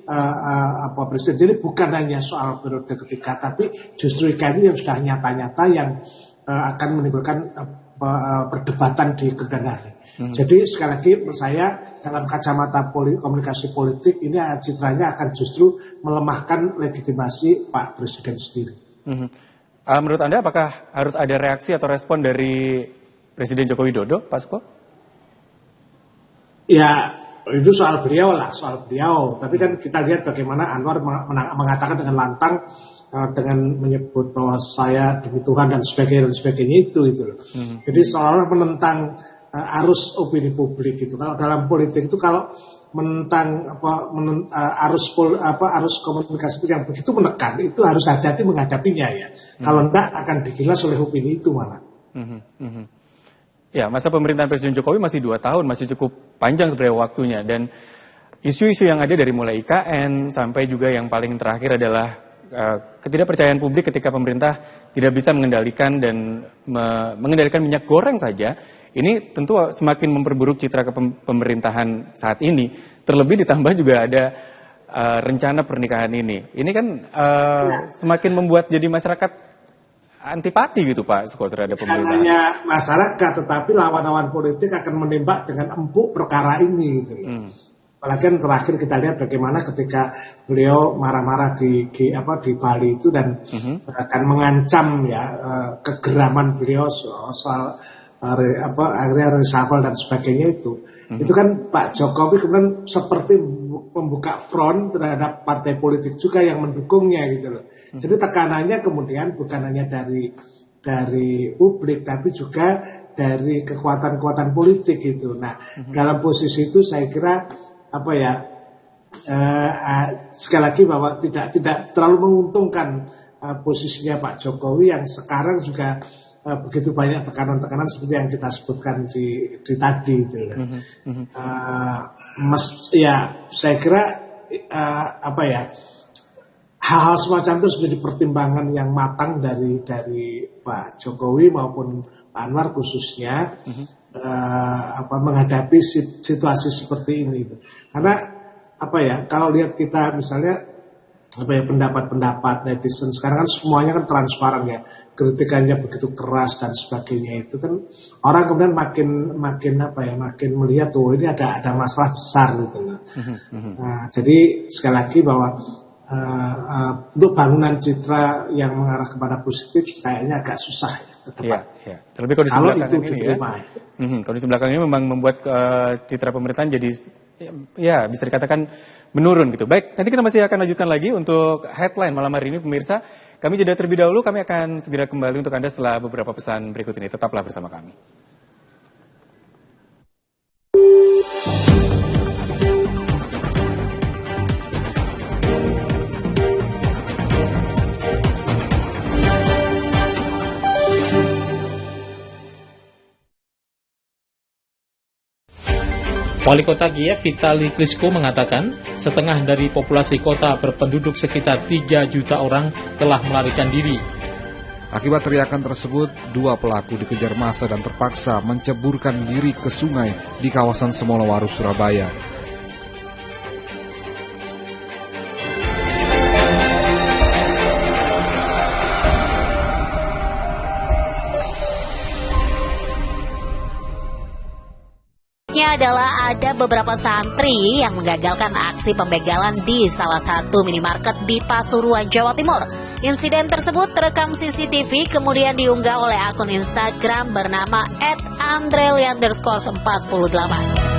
presiden. Jadi bukan hanya soal periode ketiga, tapi justru IKN yang sudah nyata-nyata yang akan menimbulkan perdebatan di kemudian hari. Jadi sekali lagi menurut saya dalam kacamata komunikasi politik ini citranya akan justru melemahkan legitimasi Pak Presiden sendiri. Menurut Anda apakah harus ada reaksi atau respon dari Presiden Joko Widodo, Pak Suko? Ya, itu soal beliau. Tapi kan kita lihat bagaimana Anwar mengatakan dengan lantang, dengan menyebut bahwa saya demi Tuhan dan sebagainya itu. Jadi seolah-olah menentang arus opini publik itu. Kalau dalam politik itu kalau menentang arus komunikasi yang begitu menekan, itu harus hati-hati menghadapinya ya. Kalau enggak akan digilas oleh opini itu malah. Ya, masa pemerintahan Presiden Jokowi masih 2 tahun, masih cukup panjang sebenarnya waktunya. Dan isu-isu yang ada dari mulai IKN sampai juga yang paling terakhir adalah ketidakpercayaan publik ketika pemerintah tidak bisa mengendalikan mengendalikan minyak goreng saja. Ini tentu semakin memperburuk citra pemerintahan saat ini. Terlebih ditambah juga ada rencana pernikahan ini. Ini kan semakin membuat jadi masyarakat antipati gitu Pak Suko terhadap pemerintah. Hanya masyarakat, tetapi lawan-lawan politik akan menembak dengan empuk perkara ini. Gitu. Apalagi kan terakhir kita lihat bagaimana ketika beliau marah-marah di Bali itu dan akan mengancam ya kegeraman beliau soal akhirnya reshuffle dan sebagainya itu. Itu kan Pak Jokowi kemudian seperti membuka front terhadap partai politik juga yang mendukungnya gitu loh. Jadi tekanannya kemudian bukan hanya dari publik tapi juga dari kekuatan-kekuatan politik gitu. Nah, dalam posisi itu saya kira sekali lagi bahwa tidak terlalu menguntungkan posisinya Pak Jokowi yang sekarang juga begitu banyak tekanan-tekanan seperti yang kita sebutkan di tadi gitu. Saya kira hal-hal semacam itu menjadi pertimbangan yang matang dari Pak Jokowi maupun Pak Anwar khususnya menghadapi situasi seperti ini. Karena kalau lihat kita misalnya pendapat-pendapat netizen sekarang kan semuanya kan transparan ya, kritikannya begitu keras dan sebagainya itu kan orang kemudian makin melihat ini ada masalah besar gitu. Nah, jadi sekali lagi bahwa untuk bangunan citra yang mengarah kepada positif kayaknya agak susah ya. tepat. Ya. Terlebih kondisi Kalau belakangan itu ini diterima. kondisi belakangan ini memang membuat citra pemerintahan jadi ya bisa dikatakan menurun gitu. Baik, nanti kita masih akan lanjutkan lagi untuk headline malam hari ini pemirsa. Kami jeda terlebih dahulu, kami akan segera kembali untuk Anda setelah beberapa pesan berikut ini. Tetaplah bersama kami. Wali Kota Kiev Vitali Klitschko mengatakan setengah dari populasi kota berpenduduk sekitar 3 juta orang telah melarikan diri. Akibat teriakan tersebut, 2 pelaku dikejar massa dan terpaksa menceburkan diri ke sungai di kawasan Semolawaru, Surabaya. Adalah ada beberapa santri yang menggagalkan aksi pembegalan di salah satu minimarket di Pasuruan, Jawa Timur. Insiden tersebut terekam CCTV kemudian diunggah oleh akun Instagram bernama @andrelian_48.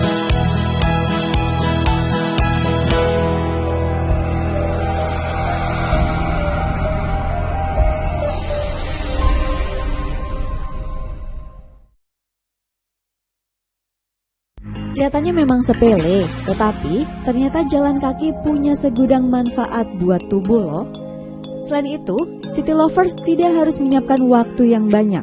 Kelihatannya memang sepele, tetapi ternyata jalan kaki punya segudang manfaat buat tubuh loh. Selain itu, City Lovers tidak harus menyiapkan waktu yang banyak.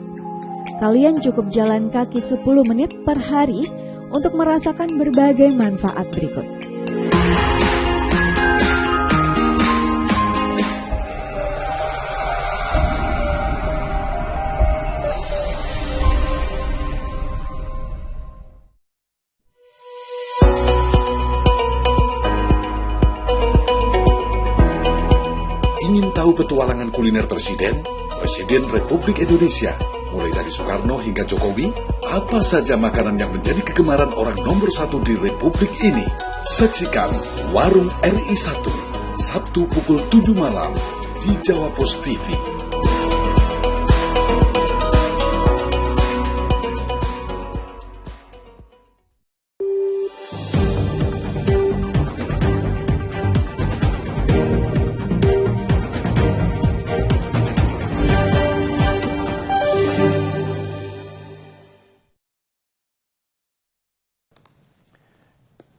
Kalian cukup jalan kaki 10 menit per hari untuk merasakan berbagai manfaat berikut. Ingin tahu petualangan kuliner Presiden Republik Indonesia, mulai dari Soekarno hingga Jokowi? Apa saja makanan yang menjadi kegemaran orang nomor 1 di Republik ini? Saksikan Warung RI 1, Sabtu pukul 7 malam di Jawa Pos TV.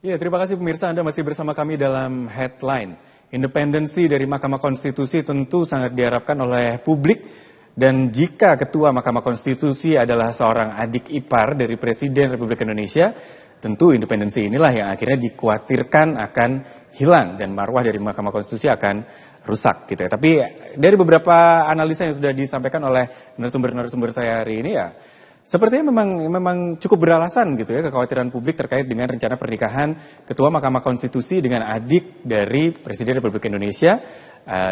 Ya, terima kasih pemirsa, Anda masih bersama kami dalam headline. Independensi dari Mahkamah Konstitusi tentu sangat diharapkan oleh publik, dan jika Ketua Mahkamah Konstitusi adalah seorang adik ipar dari Presiden Republik Indonesia, tentu independensi inilah yang akhirnya dikhawatirkan akan hilang dan marwah dari Mahkamah Konstitusi akan rusak gitu ya. Tapi dari beberapa analisa yang sudah disampaikan oleh narasumber-narasumber saya hari ini ya, sepertinya memang cukup beralasan gitu ya kekhawatiran publik terkait dengan rencana pernikahan Ketua Mahkamah Konstitusi dengan adik dari Presiden Republik Indonesia,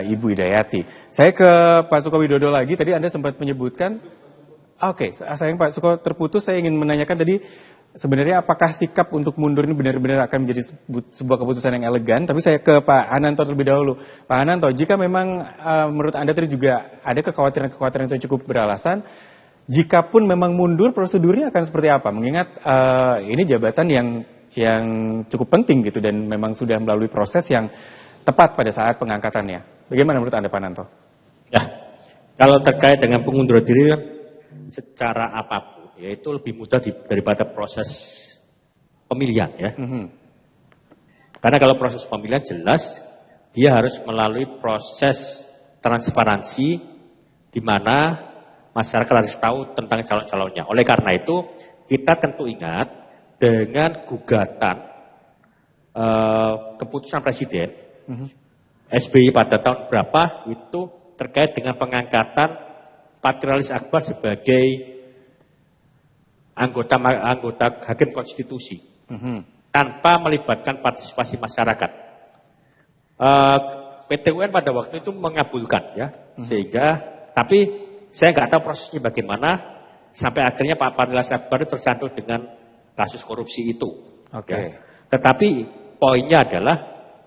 Ibu Hidayati. Saya ke Pak Suko Widodo lagi, tadi Anda sempat menyebutkan, sayang Pak Suko terputus, saya ingin menanyakan tadi sebenarnya apakah sikap untuk mundur ini benar-benar akan menjadi sebuah keputusan yang elegan, tapi saya ke Pak Hananto terlebih dahulu. Pak Hananto, jika memang menurut Anda tadi juga ada kekhawatiran-kekhawatiran itu cukup beralasan, jikapun memang mundur, prosedurnya akan seperti apa? Mengingat ini jabatan yang cukup penting gitu dan memang sudah melalui proses yang tepat pada saat pengangkatannya. Bagaimana menurut Anda, Pak Nanto? Ya, kalau terkait dengan pengunduran diri secara apapun, yaitu lebih mudah daripada proses pemilihan ya. Karena kalau proses pemilihan jelas dia harus melalui proses transparansi di mana masyarakat harus tahu tentang calon-calonnya. Oleh karena itu, kita tentu ingat dengan gugatan keputusan Presiden SBY pada tahun berapa itu terkait dengan pengangkatan Patrialis Akbar sebagai anggota Hakim Konstitusi tanpa melibatkan partisipasi masyarakat. PT UN pada waktu itu mengabulkan ya, sehingga tapi saya nggak tahu prosesnya bagaimana sampai akhirnya Pak Patrialis Akbar tersandung dengan kasus korupsi itu. Ya. Tetapi poinnya adalah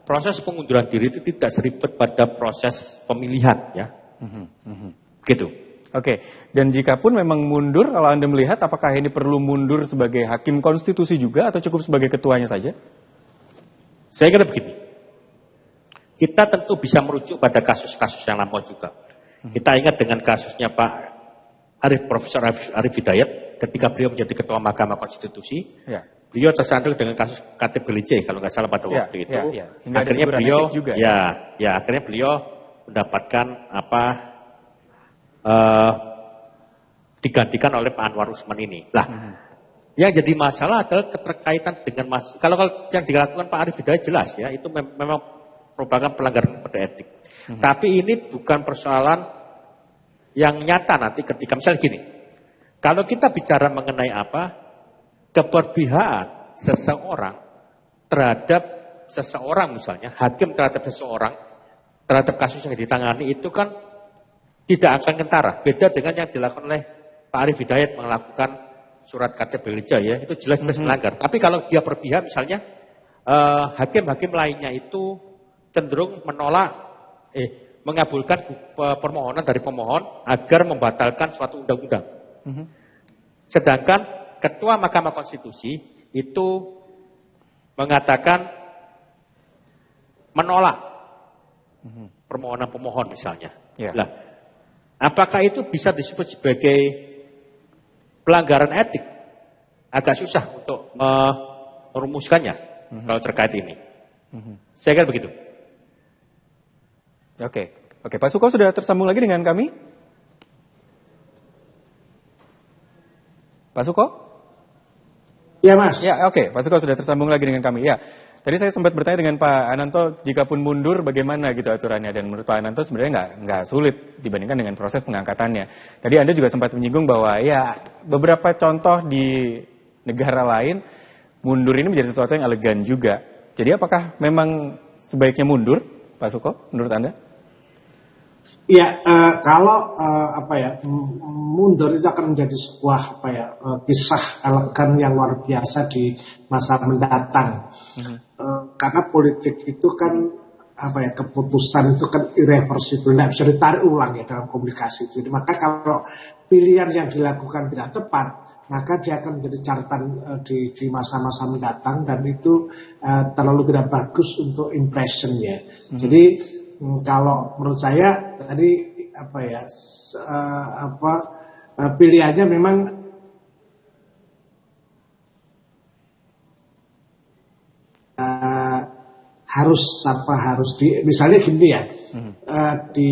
proses pengunduran diri itu tidak seribet pada proses pemilihan, ya. Gitu. Oke, dan jika pun memang mundur, kalau Anda melihat apakah ini perlu mundur sebagai hakim konstitusi juga atau cukup sebagai ketuanya saja? Saya kira begini, kita tentu bisa merujuk pada kasus-kasus yang lampau juga. Kita ingat dengan kasusnya Pak Profesor Arif Hidayat ketika beliau menjadi Ketua Mahkamah Konstitusi. Ya. Beliau tersandung dengan kasus KTP kalau nggak salah pada waktu itu. Akhirnya beliau, juga, akhirnya beliau mendapatkan digantikan oleh Pak Anwar Usman ini. Lah, yang jadi masalah adalah keterkaitan dengan kalau yang dilakukan Pak Arif Hidayat jelas ya, itu memang merupakan pelanggaran kode etik. Tapi ini bukan persoalan yang nyata nanti ketika misalnya gini. Kalau kita bicara mengenai keberpihakan seseorang terhadap seseorang misalnya, hakim terhadap seseorang terhadap kasus yang ditangani itu kan tidak akan kentara. Beda dengan yang dilakukan oleh Pak Arif Hidayat melakukan surat KTP ya, itu jelas-jelas melanggar. Tapi kalau dia berpihak misalnya, hakim-hakim lainnya itu cenderung mengabulkan permohonan dari pemohon agar membatalkan suatu undang-undang. Sedangkan Ketua Mahkamah Konstitusi itu mengatakan menolak permohonan pemohon misalnya. Nah, apakah itu bisa disebut sebagai pelanggaran etik? Agak susah untuk merumuskannya kalau terkait ini. Saya kira begitu. Oke, Pak Suko sudah tersambung lagi dengan kami? Pak Suko? Ya, Mas. Ya, oke, Pak Suko sudah tersambung lagi dengan kami. Ya, tadi saya sempat bertanya dengan Pak Ananto, jika pun mundur bagaimana gitu aturannya, dan menurut Pak Ananto sebenarnya nggak sulit dibandingkan dengan proses pengangkatannya. Tadi Anda juga sempat menyinggung bahwa ya beberapa contoh di negara lain mundur ini menjadi sesuatu yang elegan juga. Jadi apakah memang sebaiknya mundur, Pak Suko, menurut Anda? Ya, kalau mundur itu akan menjadi sebuah kisah elegan yang luar biasa di masa mendatang. Karena politik itu kan keputusan itu kan irreversible, tidak bisa ditarik ulang ya dalam komunikasi itu. Jadi, maka kalau pilihan yang dilakukan tidak tepat, maka dia akan menjadi catatan di masa-masa mendatang, dan itu terlalu tidak bagus untuk impressionnya. Jadi kalau menurut saya tadi pilihannya memang harus misalnya gini ya, di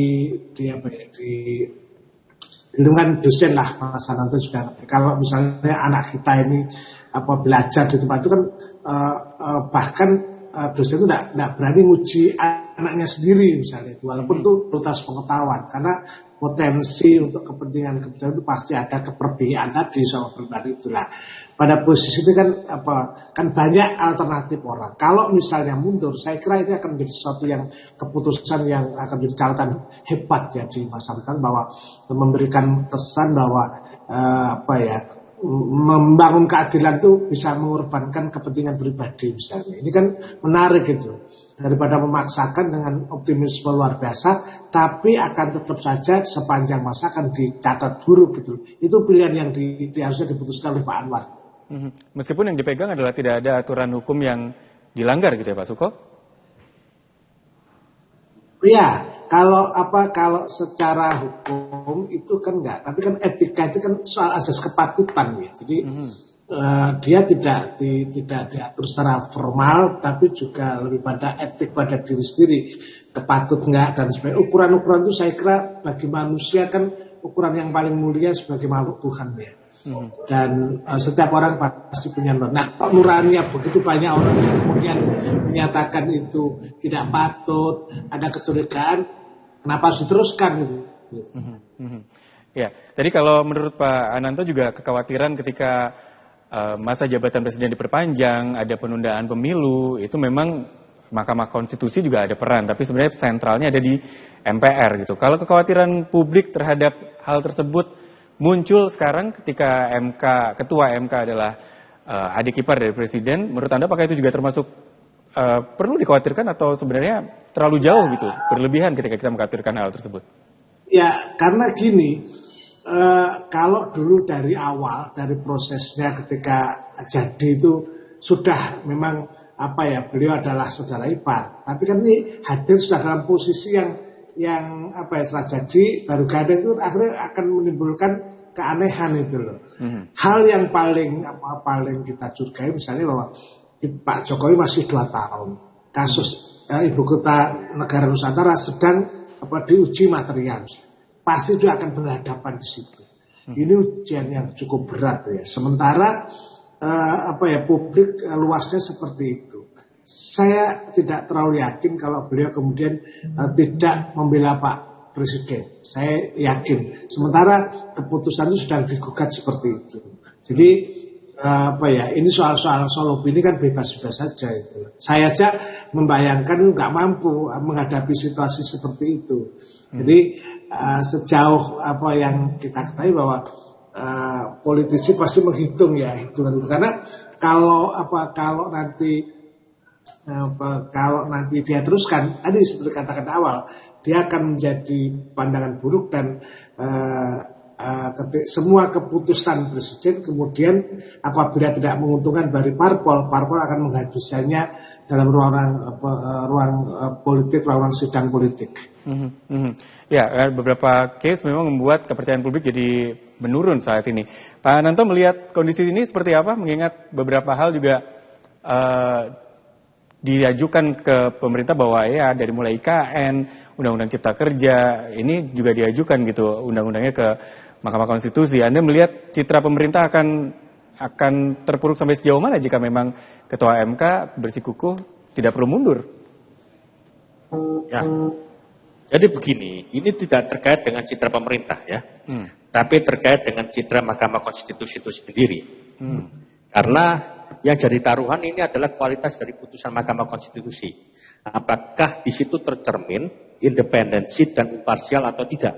lingkungan dosen lah, Mas Ananto juga kalau misalnya anak kita ini belajar di tempat itu kan bahkan dosen itu tidak berani nguji anaknya sendiri misalnya, walaupun itu lintas pengetahuan, karena potensi untuk kepentingan itu pasti ada keperbiaan tadi soal pribadi itulah. Pada posisi itu kan banyak alternatif orang. Kalau misalnya mundur, saya kira ini akan menjadi sesuatu yang keputusan yang akan menjadi catatan hebat ya di masa depan, bahwa memberikan kesan bahwa membangun keadilan itu bisa mengorbankan kepentingan pribadi misalnya. Ini kan menarik gitu. Daripada memaksakan dengan optimisme luar biasa, tapi akan tetap saja sepanjang masa akan dicatat buruk gitu. Itu pilihan yang harusnya diputuskan oleh Pak Anwar. Meskipun yang dipegang adalah tidak ada aturan hukum yang dilanggar gitu ya Pak Suko? Iya, kalau secara hukum itu kan enggak, tapi kan etika itu kan soal asas kepatutan ya. Jadi dia tidak diatur secara formal, tapi juga lebih pada etik pada diri sendiri, kepatut enggak dan sebagainya. Ukuran-ukuran itu saya kira bagi manusia kan ukuran yang paling mulia sebagai makhluk Tuhan ya. Dan setiap orang pasti punya nurani. Nah, nuraninya begitu banyak orang yang kemudian menyatakan itu tidak patut, ada kecurigaan, kenapa harus diteruskan gitu. Ya, tadi kalau menurut Pak Ananto juga kekhawatiran ketika masa jabatan presiden diperpanjang, ada penundaan pemilu, itu memang Mahkamah Konstitusi juga ada peran, tapi sebenarnya sentralnya ada di MPR gitu. Kalau kekhawatiran publik terhadap hal tersebut muncul sekarang ketika ketua MK adalah adik ipar dari presiden, menurut Anda apakah itu juga termasuk perlu dikhawatirkan atau sebenarnya terlalu jauh gitu, berlebihan ketika kita mengkhawatirkan hal tersebut? Ya, karena gini, kalau dulu dari awal, dari prosesnya ketika jadi itu sudah memang beliau adalah saudara ipar. Tapi kan ini hadir sudah dalam posisi yang setelah jadi baru gandeng itu akhirnya akan menimbulkan keanehan itu loh. Hal yang paling kita curigai misalnya bahwa Pak Jokowi masih 2 tahun. Kasus ibu kota negara Nusantara sedang diuji material. Pasti dia akan berhadapan di situ. Ini ujian yang cukup berat ya. Sementara publik luasnya seperti itu. Saya tidak terlalu yakin kalau beliau kemudian tidak membela Pak Presiden. Saya yakin. Sementara keputusan itu sedang digugat seperti itu. Jadi ini soal opini kan bebas-bebas saja itu. Saya aja membayangkan nggak mampu menghadapi situasi seperti itu. Jadi sejauh yang kita ketahui bahwa politisi pasti menghitung ya hitungan itu. Karena kalau nanti dia teruskan, tadi seperti katakan awal, dia akan menjadi pandangan buruk dan semua keputusan presiden kemudian apabila tidak menguntungkan bagi parpol akan menghabiskannya dalam ruang politik, ruang sidang politik. Ya, beberapa case memang membuat kepercayaan publik jadi menurun saat ini. Pak Ananto melihat kondisi ini seperti apa? Mengingat beberapa hal juga diajukan ke pemerintah bahwa ya dari mulai IKN, Undang-Undang Cipta Kerja, ini juga diajukan gitu undang-undangnya ke Mahkamah Konstitusi. Anda melihat citra pemerintah akan terpuruk sampai sejauh mana jika memang Ketua MK bersikukuh tidak perlu mundur? Ya, jadi begini, ini tidak terkait dengan citra pemerintah ya, tapi terkait dengan citra Mahkamah Konstitusi itu sendiri. Karena yang jadi taruhan ini adalah kualitas dari putusan Mahkamah Konstitusi. Apakah di situ tercermin independensi dan imparsial atau tidak?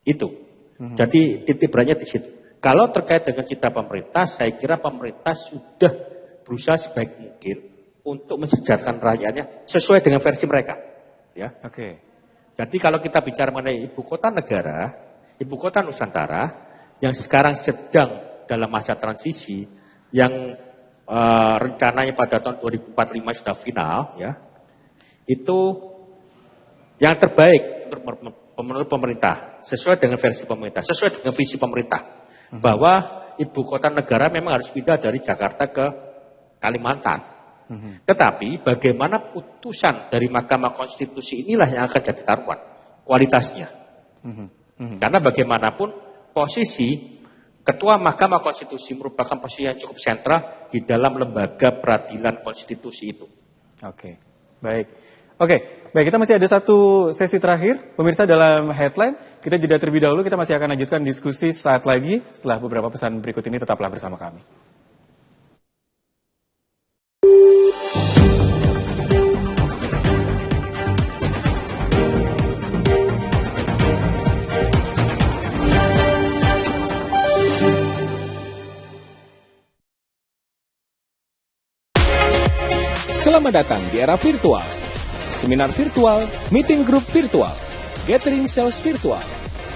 Itu. Jadi titik beratnya di situ. Kalau terkait dengan citra pemerintah, saya kira pemerintah sudah berusaha sebaik mungkin untuk mensejahterakan rakyatnya sesuai dengan versi mereka. Ya. Oke. Jadi kalau kita bicara mengenai ibu kota negara, ibu kota Nusantara yang sekarang sedang dalam masa transisi, yang rencananya pada tahun 2045 sudah final, ya, itu yang terbaik menurut pemerintah, sesuai dengan versi pemerintah, sesuai dengan visi pemerintah, bahwa ibu kota negara memang harus pindah dari Jakarta ke Kalimantan. Tetapi bagaimana putusan dari Mahkamah Konstitusi inilah yang akan jadi taruhan kualitasnya. Karena bagaimanapun posisi Ketua Mahkamah Konstitusi merupakan posisi yang cukup sentral di dalam lembaga peradilan konstitusi itu. Oke, baik. Kita masih ada satu sesi terakhir. Pemirsa, dalam headline, kita jeda terlebih dahulu. Kita masih akan lanjutkan diskusi saat lagi. Setelah beberapa pesan berikut ini, tetaplah bersama kami. Selamat datang di era virtual. Seminar virtual, meeting group virtual, gathering sales virtual,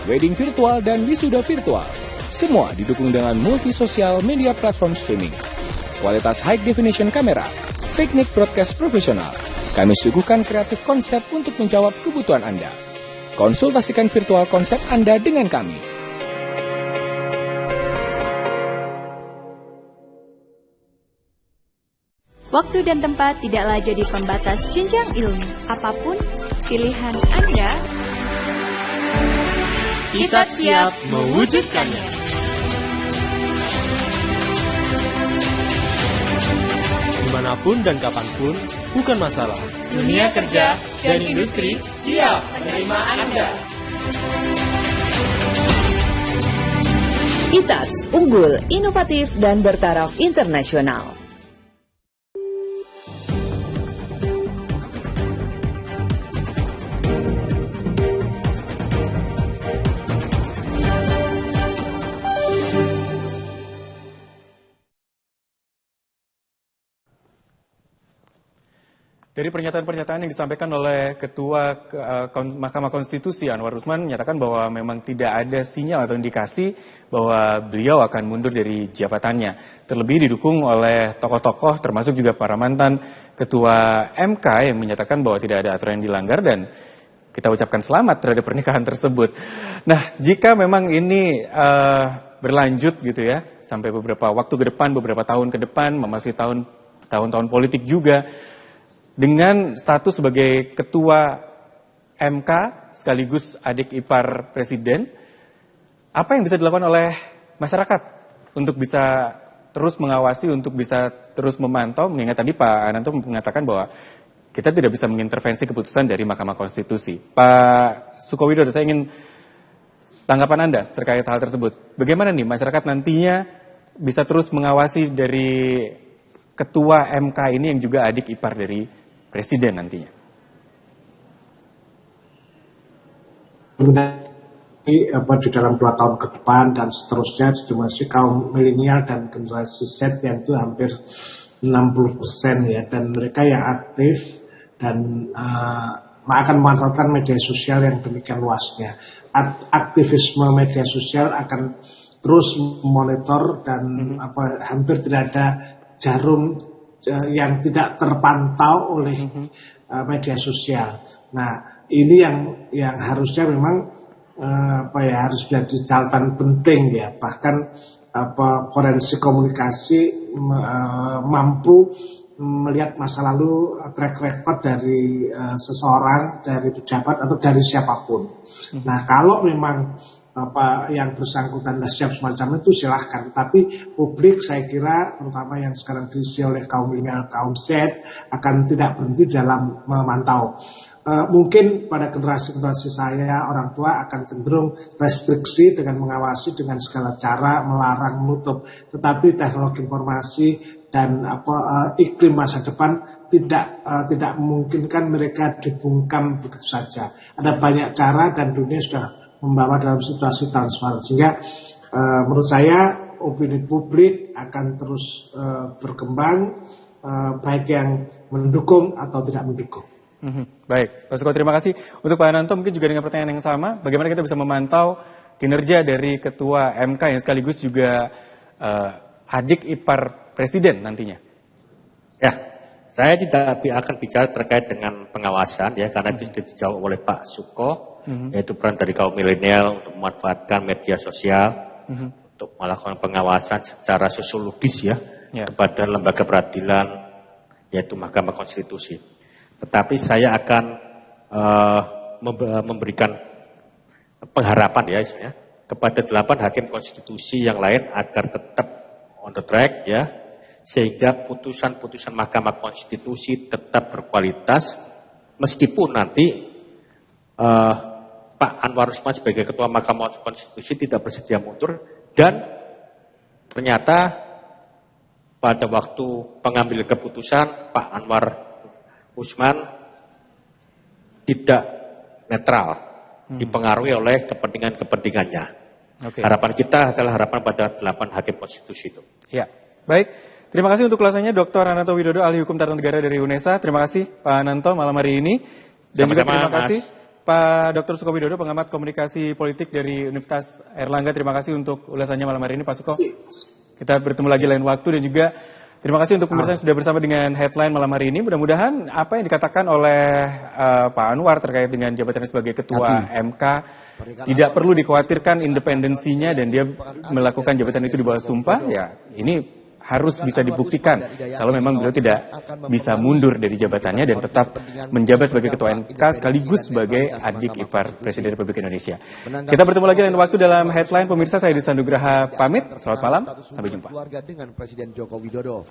wedding virtual, dan wisuda virtual. Semua didukung dengan multi-sosial media platform streaming. Kualitas high definition kamera, teknik broadcast profesional. Kami suguhkan kreatif konsep untuk menjawab kebutuhan Anda. Konsultasikan virtual konsep Anda dengan kami. Waktu dan tempat tidaklah jadi pembatas jenjang ilmu. Apapun pilihan Anda, kita siap mewujudkannya. Dimanapun dan kapanpun, bukan masalah. Dunia kerja dan industri siap menerima Anda. ITATS, unggul, inovatif, dan bertaraf internasional. Dari pernyataan-pernyataan yang disampaikan oleh Ketua Mahkamah Konstitusi Anwar Usman menyatakan bahwa memang tidak ada sinyal atau indikasi bahwa beliau akan mundur dari jabatannya. Terlebih didukung oleh tokoh-tokoh termasuk juga para mantan Ketua MK yang menyatakan bahwa tidak ada aturan yang dilanggar dan kita ucapkan selamat terhadap pernikahan tersebut. Nah, jika memang ini berlanjut gitu ya, sampai beberapa waktu ke depan, beberapa tahun ke depan, memasuki tahun-tahun politik juga, dengan status sebagai ketua MK sekaligus adik ipar presiden, apa yang bisa dilakukan oleh masyarakat untuk bisa terus mengawasi, untuk bisa terus memantau, mengingat tadi Pak Ananto mengatakan bahwa kita tidak bisa mengintervensi keputusan dari Mahkamah Konstitusi. Pak Sukowidodo, saya ingin tanggapan Anda terkait hal tersebut. Bagaimana nih masyarakat nantinya bisa terus mengawasi dari ketua MK ini yang juga adik ipar dari presiden nantinya? Di dalam 2 tahun ke depan dan seterusnya, masih kaum milenial dan generasi Z yang itu hampir 60% ya, dan mereka yang aktif dan akan memanfaatkan media sosial yang demikian luasnya. Aktivisme media sosial akan terus monitor dan hampir tidak ada jarum yang tidak terpantau oleh media sosial. Nah, ini yang harusnya memang harus menjadi catatan penting ya. Bahkan forensik komunikasi mampu melihat masa lalu, track record dari seseorang, dari pejabat atau dari siapapun. Nah, kalau memang yang bersangkutan siap semacam itu silahkan, tapi publik saya kira terutama yang sekarang diisi oleh kaum milenial, kaum Z akan tidak berhenti dalam memantau. Mungkin pada generasi saya, orang tua akan cenderung restriksi dengan mengawasi dengan segala cara, melarang, menutup. Tetapi teknologi informasi dan iklim masa depan tidak memungkinkan mereka dibungkam begitu saja. Ada banyak cara dan dunia sudah membawa dalam situasi transparan, sehingga menurut saya opini publik akan terus berkembang, baik yang mendukung atau tidak mendukung. Baik, Pak Suko, terima kasih. Untuk Pak Ananto mungkin juga dengan pertanyaan yang sama, bagaimana kita bisa memantau kinerja dari Ketua MK yang sekaligus juga adik ipar presiden nantinya? Ya, saya tidak akan bicara terkait dengan pengawasan ya, karena itu sudah dijawab oleh Pak Suko. Yaitu peran dari kaum milenial untuk memanfaatkan media sosial untuk melakukan pengawasan secara sosiologis ya kepada lembaga peradilan yaitu Mahkamah Konstitusi. Tetapi saya akan memberikan pengharapan ya kepada 8 hakim konstitusi yang lain agar tetap on the track ya, sehingga putusan-putusan Mahkamah Konstitusi tetap berkualitas meskipun nanti Pak Anwar Usman sebagai Ketua Mahkamah Konstitusi tidak bersedia mundur dan ternyata pada waktu pengambil keputusan Pak Anwar Usman tidak netral, dipengaruhi oleh kepentingan-kepentingannya. Harapan kita adalah harapan pada 8 hakim konstitusi itu. Ya, baik. Terima kasih untuk ulasannya Dr. Ananto Widodo, ahli hukum tata negara dari UNESA. Terima kasih Pak Ananto malam hari ini. Dan juga terima kasih Pak Dr. Suko Widodo, pengamat komunikasi politik dari Universitas Airlangga. Terima kasih untuk ulasannya malam hari ini Pak Suko. Kita bertemu lagi lain waktu, dan juga terima kasih untuk pemirsa yang sudah bersama dengan headline malam hari ini. Mudah-mudahan apa yang dikatakan oleh Pak Anwar terkait dengan jabatannya sebagai Ketua MK tidak perlu dikhawatirkan independensinya dan dia melakukan jabatan itu di bawah sumpah. Ya, ini harus bisa dibuktikan kalau memang beliau tidak bisa mundur dari jabatannya dan tetap menjabat sebagai Ketua MK sekaligus sebagai adik ipar Presiden Republik Indonesia. Kita bertemu lagi lain waktu dalam headline. Pemirsa, saya Disan Nugraha pamit. Selamat malam, sampai jumpa. Keluarga dengan Presiden Joko Widodo.